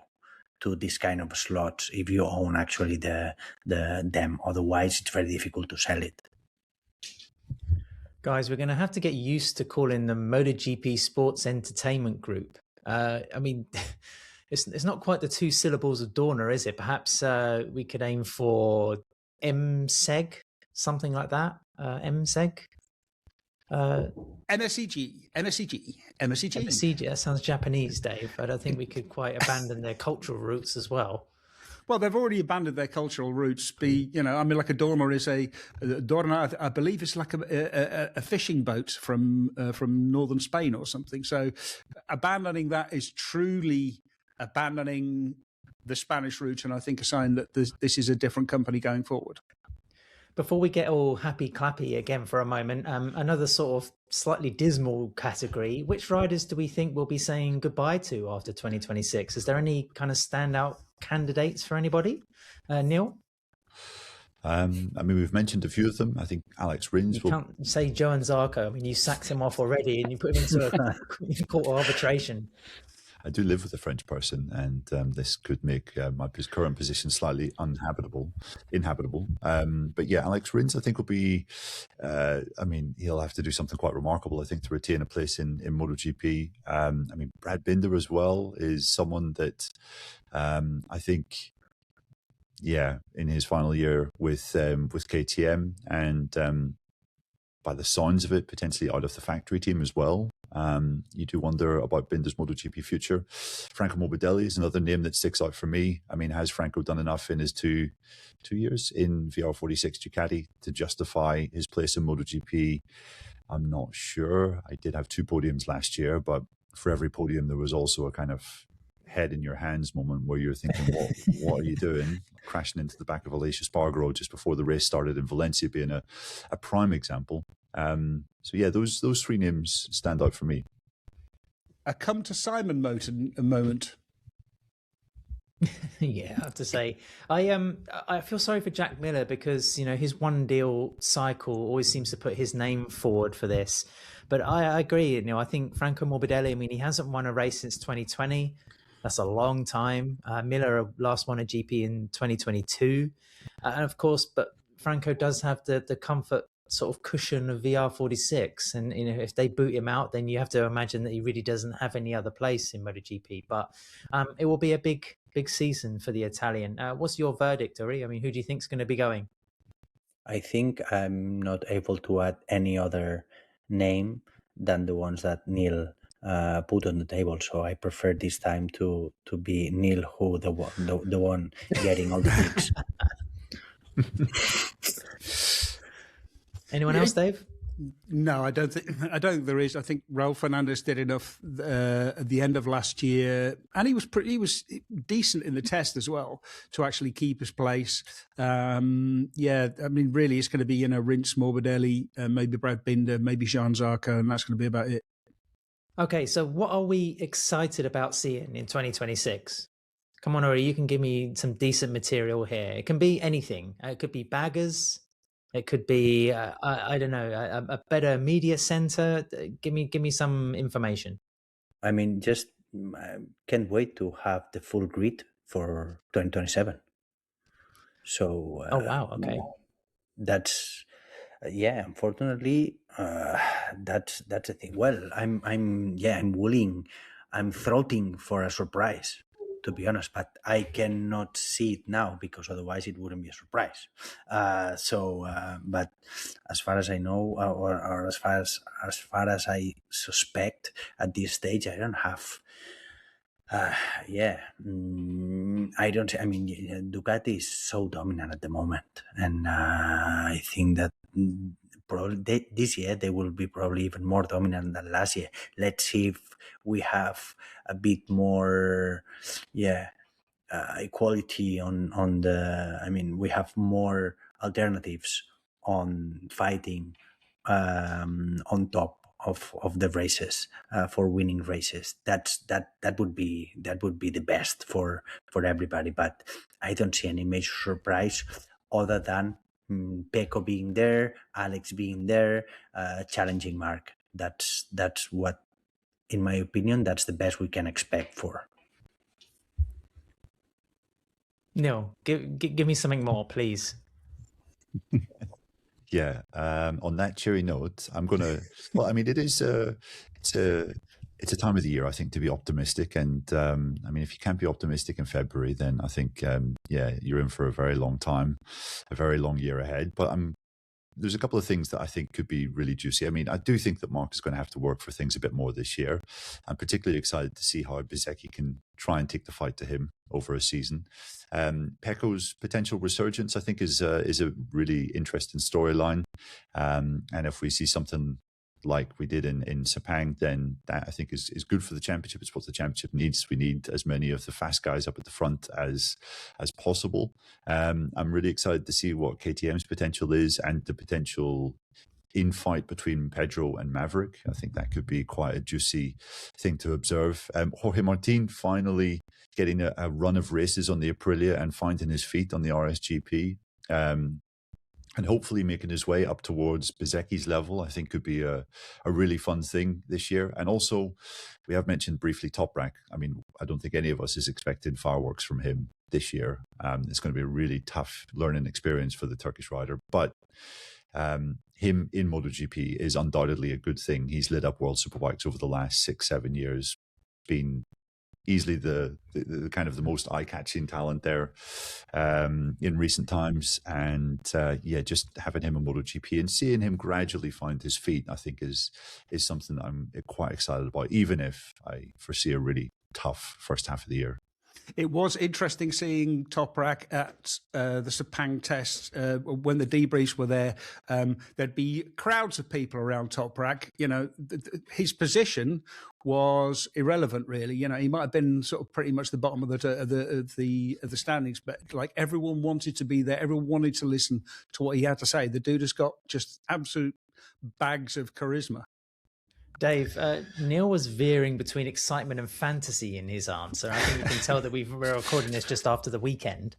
to this kind of slots if you own actually them. Otherwise, it's very difficult to sell it. Guys, we're going to have to get used to calling them MotoGP Sports Entertainment Group. I mean, it's not quite the 2 syllables of Dorna, is it? Perhaps we could aim for MSEG, something like that. MSEG. MSEG. That sounds Japanese, Dave. I don't think we could quite abandon their cultural roots as well. Well, they've already abandoned their cultural roots. You know, I mean, like a Dorna is Dorna, I believe it's like a fishing boat from northern Spain or something. So abandoning that is truly abandoning the Spanish roots, and I think a sign that this is a different company going forward. Before we get all happy clappy again for a moment, another sort of slightly dismal category. Which riders do we think we'll be saying goodbye to after 2026? Is there any kind of standout candidates for anybody? Neil? I mean, we've mentioned a few of them. I think Alex Rins You can't say Johan Zarco. I mean, you sacked him off already and you put him into a court of arbitration. I do live with a French person, and this could make my current position slightly inhabitable. But yeah, Alex Rins, I think, will be. I mean, he'll have to do something quite remarkable, I think, to retain a place in MotoGP. I mean, Brad Binder as well is someone that I think, yeah, in his final year with KTM, and by the sounds of it, potentially out of the factory team as well. You do wonder about Binder's MotoGP future. Franco Morbidelli is another name that sticks out for me. I mean, has Franco done enough in his two years in VR46 Ducati to justify his place in MotoGP? I'm not sure. I did have 2 podiums last year, but for every podium, there was also a kind of head in your hands moment where you're thinking, what are you doing? Crashing into the back of Aleix Espargaro just before the race started in Valencia being a prime example. So yeah, those 3 names stand out for me. A come to Simon moment. Yeah, I have to say, I feel sorry for Jack Miller because his one deal cycle always seems to put his name forward for this. But I agree. I think Franco Morbidelli. I mean, he hasn't won a race since 2020. That's a long time. Miller last won a GP in 2022, and of course, but Franco does have the comfort sort of cushion of VR46, and if they boot him out, then you have to imagine that he really doesn't have any other place in MotoGP. But it will be a big season for the Italian. What's your verdict, Uri? I mean, who do you think is going to be going? I think I'm not able to add any other name than the ones that Neil put on the table. So I prefer this time to be Neil, who the one getting all the picks. Anyone else, Dave? No, I don't think there is. I think Raul Fernandez did enough at the end of last year, and he was decent in the test as well to actually keep his place. I mean, really, it's going to be Rins, Morbidelli, maybe Brad Binder, maybe Jean Zarco, and that's going to be about it. Okay, so what are we excited about seeing in 2026? Come on, Uri, you can give me some decent material here. It can be anything. It could be baggers. It could be, I don't know, a better media center. Give me some information. I mean, just can't wait to have the full grid for 2027. So, oh wow, okay, that's unfortunately, that's the thing. Well, I'm willing, I'm throttling for a surprise, to be honest, but I cannot see it now because otherwise it wouldn't be a surprise. But as far as I know, or as far as I suspect at this stage, I don't have. I don't. I mean, Ducati is so dominant at the moment, and I think that probably this year they will be probably even more dominant than last year. Let's see if we have a bit more, equality on the. I mean, we have more alternatives on fighting on top of the races for winning races. That would be the best for everybody. But I don't see any major surprise other than Pecco being there, Alex being there, challenging Marc. That's what, in my opinion, that's the best we can expect for. No, give me something more, please. Yeah. On that cheery note, I'm gonna. Well, I mean, it's a time of the year, I think, to be optimistic. And I mean, if you can't be optimistic in February, then I think you're in for a very long time, a very long year ahead. But there's a couple of things that I think could be really juicy. I mean, I do think that Marc is going to have to work for things a bit more this year. I'm particularly excited to see how Bezzecchi can try and take the fight to him over a season. Pecco's potential resurgence, I think, is a really interesting storyline. And if we see something like we did in Sepang, then that I think is good for the championship. It's what the championship needs. We need as many of the fast guys up at the front as possible. I'm really excited to see what KTM's potential is and the potential infight between Pedro and Maverick. I think that could be quite a juicy thing to observe. Jorge Martin finally getting a run of races on the Aprilia and finding his feet on the RSGP. And hopefully making his way up towards Bezzecchi's level, I think could be a really fun thing this year. And also, we have mentioned briefly Toprak. I mean, I don't think any of us is expecting fireworks from him this year. It's going to be a really tough learning experience for the Turkish rider. But him in MotoGP is undoubtedly a good thing. He's lit up World Superbikes over the last 6-7 years, been easily the kind of the most eye-catching talent there in recent times. And just having him in MotoGP and seeing him gradually find his feet, I think is something that I'm quite excited about, even if I foresee a really tough first half of the year. It was interesting seeing Toprak at the Sepang test when the debriefs were there. There'd be crowds of people around Toprak. His position was irrelevant, really. He might have been sort of pretty much the bottom of the standings, but like everyone wanted to be there. Everyone wanted to listen to what he had to say. The dude has got just absolute bags of charisma. Dave, Neil was veering between excitement and fantasy in his answer. I think you can tell that we're recording this just after the weekend.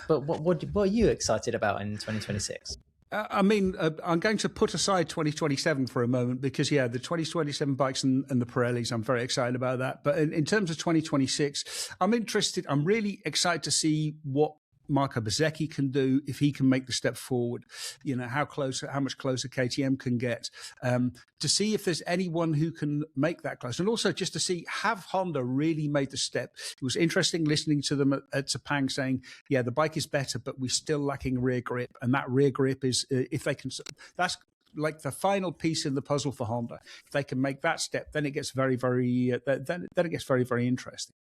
But what are you excited about in 2026? I'm going to put aside 2027 for a moment because, the 2027 bikes and the Pirellis, I'm very excited about that. But in terms of 2026, I'm really excited to see what Marco Bezzecchi can do if he can make the step forward. How much closer KTM can get, to see if there's anyone who can make that close, and also just to see, have Honda really made the step? It was interesting listening to them at Sepang saying, the bike is better, but we're still lacking rear grip, and that rear grip is if they can. That's like the final piece in the puzzle for Honda. If they can make that step, then it gets very, very then it gets very, very interesting.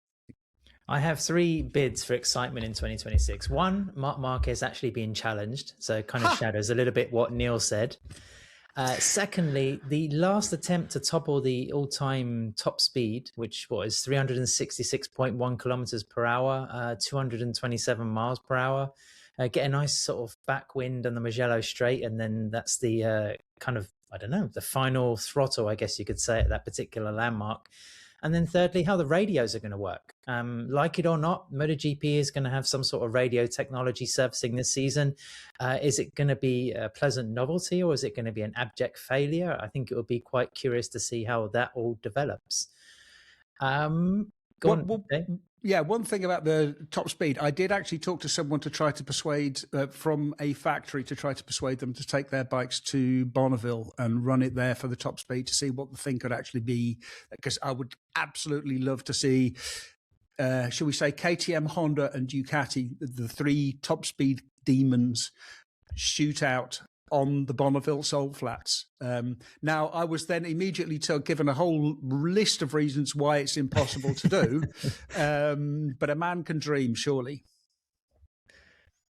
I have 3 bids for excitement in 2026. One, Marc Marquez actually being challenged, so kind of shadows a little bit what Neil said. Secondly, the last attempt to topple the all-time top speed, which was 366.1 kilometers per hour, 227 miles per hour. Get a nice sort of backwind on the Mugello Straight, and then that's the the final throttle, I guess you could say, at that particular landmark. And then thirdly, how the radios are going to work. Like it or not, MotoGP is going to have some sort of radio technology surfacing this season. Is it going to be a pleasant novelty, or is it going to be an abject failure? I think it would be quite curious to see how that all develops. One thing about the top speed, I did actually talk to someone to try to persuade from a factory to try to persuade them to take their bikes to Bonneville and run it there for the top speed to see what the thing could actually be. Because I would absolutely love to see, shall we say, KTM, Honda and Ducati, the 3 top speed demons, shoot out on the Bonneville Salt Flats. Now, I was then immediately given a whole list of reasons why it's impossible to do, but a man can dream, surely.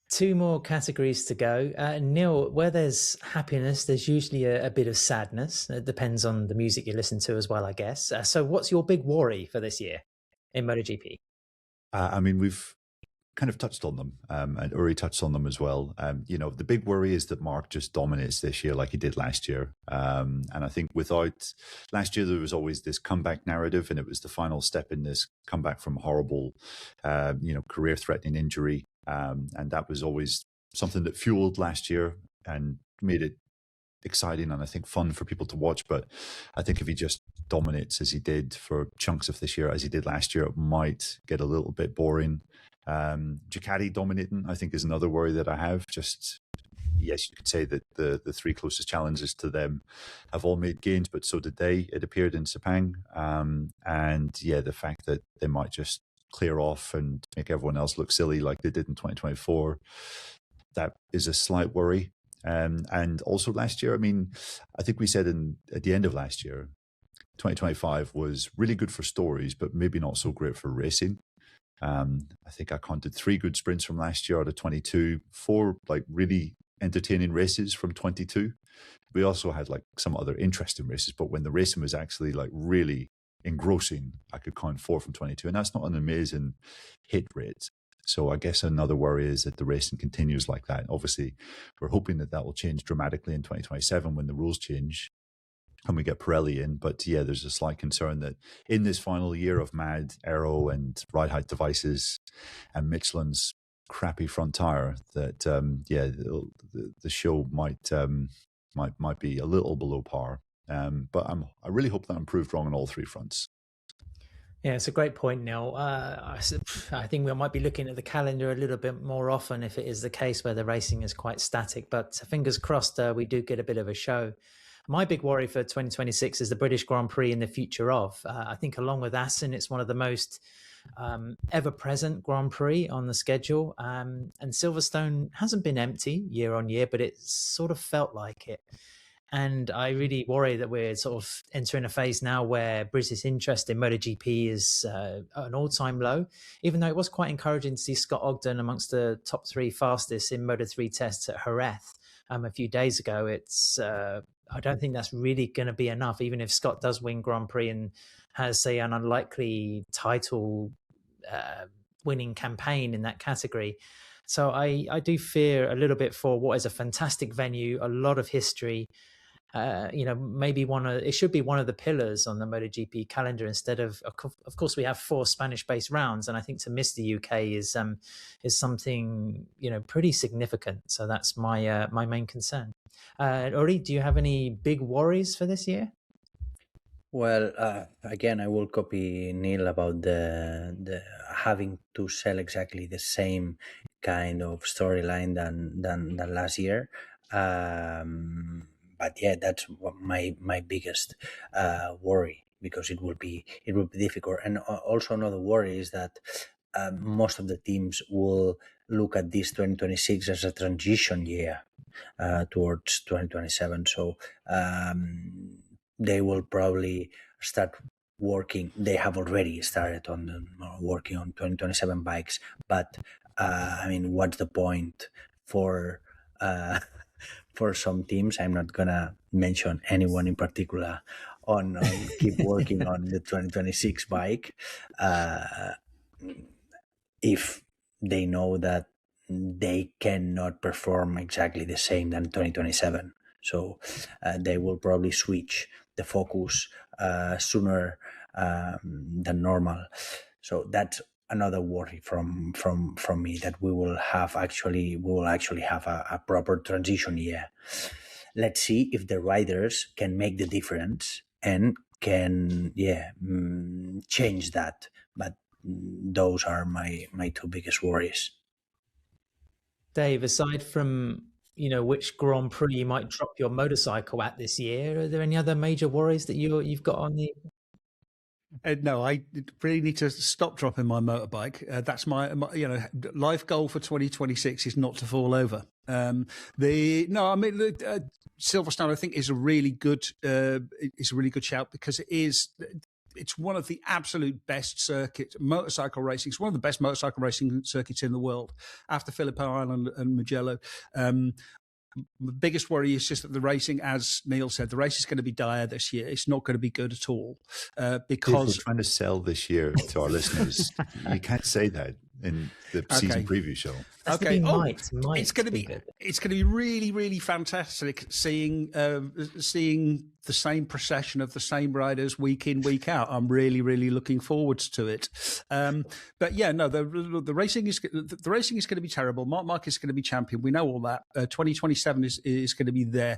2 more categories to go. Neil, where there's happiness, there's usually a bit of sadness. It depends on the music you listen to as well, I guess. So what's your big worry for this year in MotoGP? We've kind of touched on them, and Uri touched on them as well. The big worry is that Marc just dominates this year like he did last year. And I think without last year, there was always this comeback narrative, and it was the final step in this comeback from horrible, career-threatening injury. And that was always something that fueled last year and made it exciting and I think fun for people to watch. But I think if he just dominates as he did for chunks of this year, as he did last year, it might get a little bit boring. Ducati dominating, I think, is another worry that I have. Yes, you could say that the 3 closest challengers to them have all made gains, but so did they, it appeared, in Sepang. The fact that they might just clear off and make everyone else look silly like they did in 2024, that is a slight worry. And also last year, I think we said at the end of last year, 2025 was really good for stories, but maybe not so great for racing. I think I counted 3 good sprints from last year out of 22, 4 really entertaining races from 22. We also had some other interesting races, but when the racing was actually really engrossing, I could count 4 from 22, and that's not an amazing hit rate. So I guess another worry is that the racing continues like that. Obviously, we're hoping that will change dramatically in 2027 when the rules change and we get Pirelli in. But there's a slight concern that in this final year of mad aero and ride height devices and Michelin's crappy front tire, that the show might be a little below par. But I really hope that I'm proved wrong on all 3 fronts. Yeah, it's a great point, Neil. I think we might be looking at the calendar a little bit more often if it is the case where the racing is quite static. But fingers crossed, we do get a bit of a show. My big worry for 2026 is the British Grand Prix and the future of. I think along with Assen, it's one of the most ever-present Grand Prix on the schedule. And Silverstone hasn't been empty year on year, but it sort of felt like it. And I really worry that we're sort of entering a phase now where British interest in MotoGP is an all-time low, even though it was quite encouraging to see Scott Ogden amongst the top 3 fastest in Moto3 tests at Jerez a few days ago. I don't think that's really going to be enough, even if Scott does win Grand Prix and has, say, an unlikely title winning campaign in that category. So I do fear a little bit for what is a fantastic venue, a lot of history, maybe it should be one of the pillars on the MotoGP calendar instead of course we have 4 Spanish-based rounds, and I think to miss the UK is something pretty significant. So that's my my main concern. Ori, do you have any big worries for this year? Well, again, I will copy Neil about the having to sell exactly the same kind of storyline than last year. But yeah, that's my biggest worry, because it will be difficult. And also another worry is that most of the teams will look at this 2026 as a transition year towards 2027. So they will probably start working. They have already started on working on 2027 bikes. But I mean, what's the point for some teams? I'm not gonna mention anyone in particular on keep working on the 2026 bike if they know that they cannot perform exactly the same than 2027. So they will probably switch the focus sooner than normal. So that's another worry from me, that we will actually have a proper transition year. Let's see if the riders can make the difference and can change that. But those are my 2 biggest worries. Dave, aside from which Grand Prix you might drop your motorcycle at this year, are there any other major worries that you've got on the? No, I really need to stop dropping my motorbike. That's my life goal for 2026 is not to fall over. Silverstone I think is a really good shout, because it's one of the absolute best circuits, motorcycle racing. It's one of the best motorcycle racing circuits in the world, after Phillip Island and Mugello. The biggest worry is just that the racing, as Neil said, the race is going to be dire this year. It's not going to be good at all because we're trying to sell this year to our listeners. You can't say that in the season preview show. It's going to be good. It's going to be really, really fantastic seeing the same procession of the same riders week in, week out. I'm really, really looking forward to it. But yeah, no, the racing is going to be terrible. Marc Marquez is going to be champion. We know all that. 2027 is going to be there.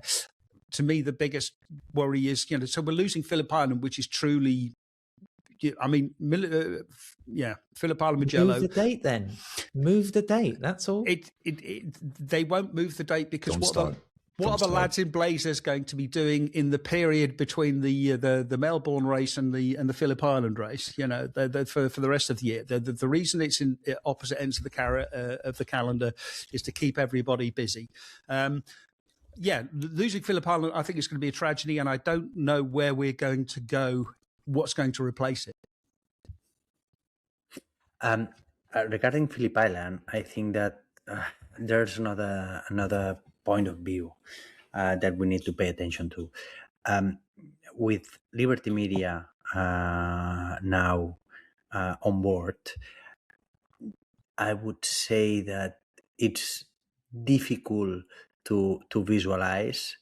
To me, the biggest worry is, so we're losing Phillip Island, which is truly. I mean, Phillip Island, Mugello. Move the date then. Move the date. That's all. They won't move the date because what are the lads in Blazers going to be doing in the period between the Melbourne race and the Phillip Island race? For the rest of the year. The reason it's in opposite ends of the calendar is to keep everybody busy. Losing Phillip Island, I think it's going to be a tragedy, and I don't know where we're going to go. What's going to replace it? Regarding Phillip Island, I think that there's another point of view that we need to pay attention to. With Liberty Media now on board, I would say that it's difficult to visualize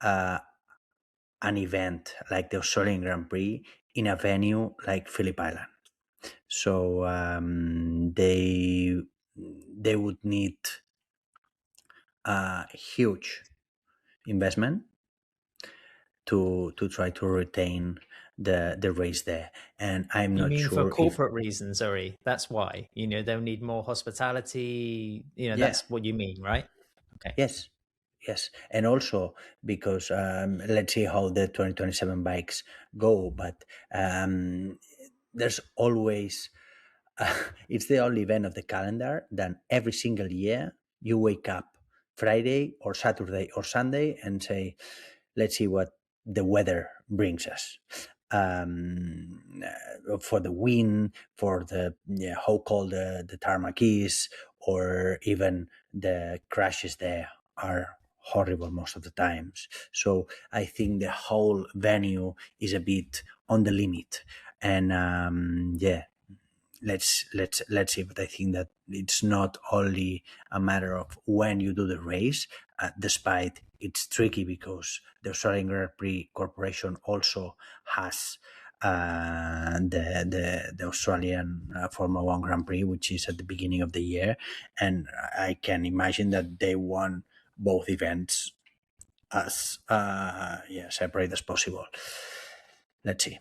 an event like the Australian Grand Prix in a venue like Phillip Island. So they would need a huge investment to try to retain the race there. And I'm not sure for corporate reasons, Ori. That's why. They'll need more hospitality. That's what you mean, right? Okay. Yes, and also because let's see how the 2027 bikes go, but there's always it's the only event of the calendar that every single year you wake up Friday or Saturday or Sunday and say, let's see what the weather brings us. For the wind, for the how cold the tarmac is, or even the crashes there are horrible most of the times. So I think the whole venue is a bit on the limit, and let's see. But I think that it's not only a matter of when you do the race, despite it's tricky because the Australian Grand Prix Corporation also has the Australian Formula One Grand Prix, which is at the beginning of the year, and I can imagine that they want both events as separate as possible. Let's see.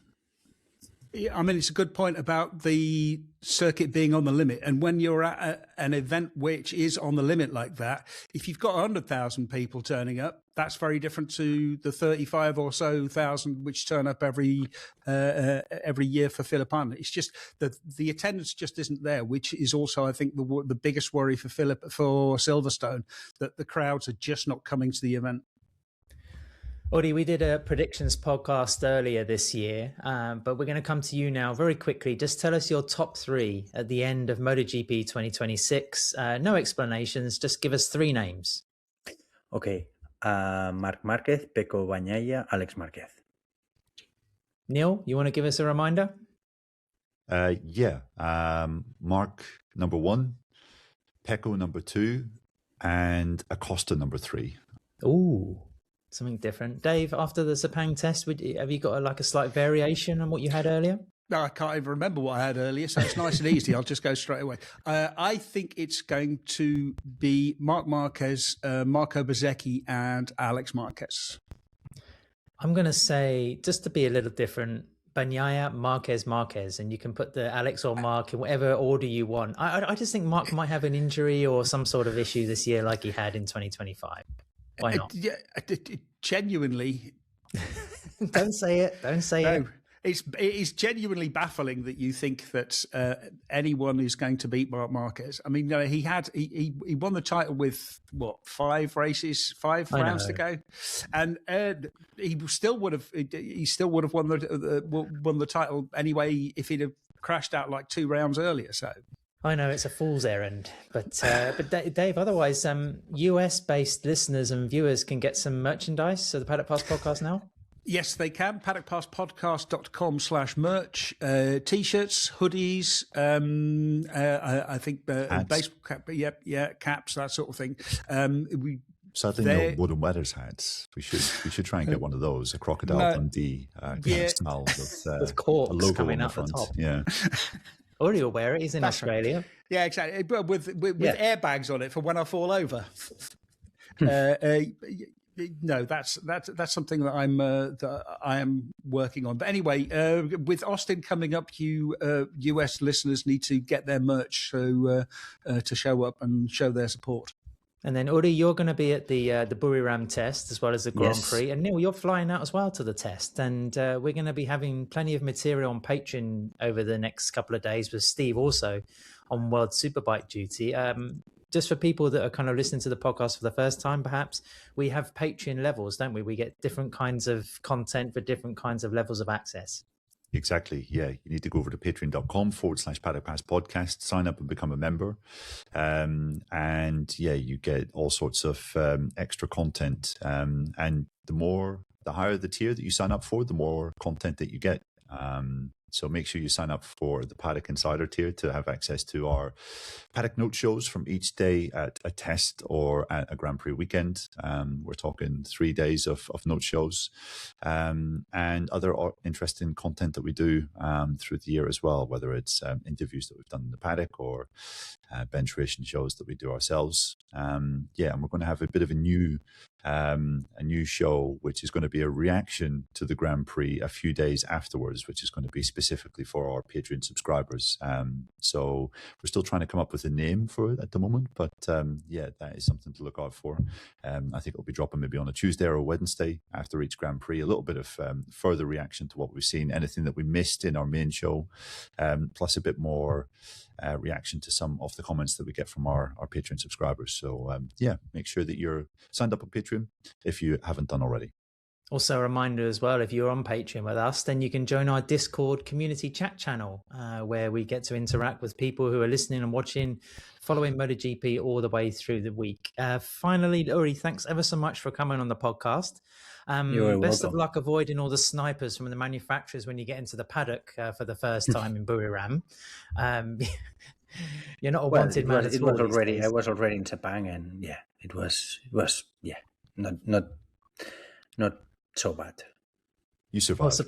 Yeah, I mean, it's a good point about the circuit being on the limit. And when you're at an event which is on the limit like that, if you've got 100,000 people turning up, that's very different to the 35 or so thousand which turn up every year for Philippine. It's just that the attendance just isn't there, which is also, I think, the biggest worry for Silverstone, that the crowds are just not coming to the event. Ori, we did a predictions podcast earlier this year, but we're going to come to you now very quickly. Just tell us your top three at the end of MotoGP 2026. No explanations, just give us three names. Okay. Marc Marquez, Pecco Bagnaia, Alex Marquez. Neil, you want to give us a reminder? Marc number 1, Pecco number 2, and Acosta number 3. Ooh. Something different. Dave, after the Sepang test, have you got a slight variation on what you had earlier? No, I can't even remember what I had earlier, so it's nice and easy. I'll just go straight away. I think it's going to be Marc Marquez, Marco Bezzecchi, and Alex Marquez. I'm going to say, just to be a little different, Bagnaia, Marquez, and you can put the Alex or Mark in whatever order you want. I just think Mark might have an injury or some sort of issue this year like he had in 2025. Why not? Genuinely. Don't say it. Don't say it. It is genuinely baffling that you think that anyone is going to beat Marc Marquez. I mean, he won the title with 5 rounds to go, and he still would have won the title anyway if he'd have crashed out like 2 rounds earlier. So. I know it's a fool's errand, but Dave, otherwise, US-based listeners and viewers can get some merchandise of the Paddock Pass podcast now? Yes, they can. paddockpasspodcast.com/merch, T-shirts, hoodies, I think baseball cap, caps, that sort of thing. Sadly, no wooden weathers hats. We should try and get one of those, a Crocodile Dundee style with corks a logo coming on out the front. the top. Yeah. Or you'll wear it. He's in Australia. Right. Yeah, exactly. But with airbags on it for when I fall over. No, that's something that I am working on. But anyway, with Austin coming up, you US listeners need to get their merch to show up and show their support. And then Uri, you're going to be at the Buriram test as well as the Grand Prix. And Neil, you're flying out as well to the test. And we're going to be having plenty of material on Patreon over the next couple of days with Steve also on World Superbike duty. Just for people that are kind of listening to the podcast for the first time, perhaps, we have Patreon levels, don't we? We get different kinds of content for different kinds of levels of access. Exactly. Yeah. You need to go over to patreon.com/Paddock Pass Podcast, sign up and become a member. And you get all sorts of extra content. And the higher the tier that you sign up for, the more content that you get. So make sure you sign up for the Paddock Insider tier to have access to our Paddock Note shows from each day at a test or at a Grand Prix weekend. We're talking 3 days of note shows and other interesting content that we do through the year as well, whether it's interviews that we've done in the paddock or bench racing shows that we do ourselves. And we're going to have a bit of a new show, which is going to be a reaction to the Grand Prix a few days afterwards, which is going to be specifically for our Patreon subscribers. So we're still trying to come up with a name for it at the moment, but that is something to look out for. I think it'll be dropping maybe on a Tuesday or a Wednesday after each Grand Prix, a little bit of further reaction to what we've seen, anything that we missed in our main show, plus a bit more reaction to some of the comments that we get from our Patreon subscribers. So make sure that you're signed up on Patreon if you haven't done already. Also, a reminder as well, if you're on Patreon with us, then you can join our Discord community chat channel, where we get to interact with people who are listening and watching, following MotoGP all the way through the week. Finally, Uri, thanks ever so much for coming on the podcast. You're best welcome. of luck avoiding all the snipers from the manufacturers when you get into the paddock for the first time in Buriram. You're not a wanted man at all. I was already in Sepang, and yeah, it was not so bad. You survived. Well,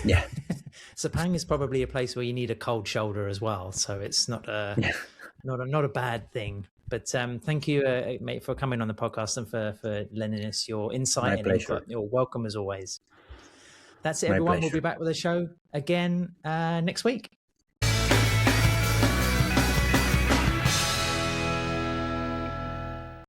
yeah. Sepang is probably a place where you need a cold shoulder as well, so it's not a bad thing. But thank you, mate, for coming on the podcast and for lending us your insight. My pleasure. You're welcome as always. That's it, My everyone. pleasure. We'll be back with a show again next week.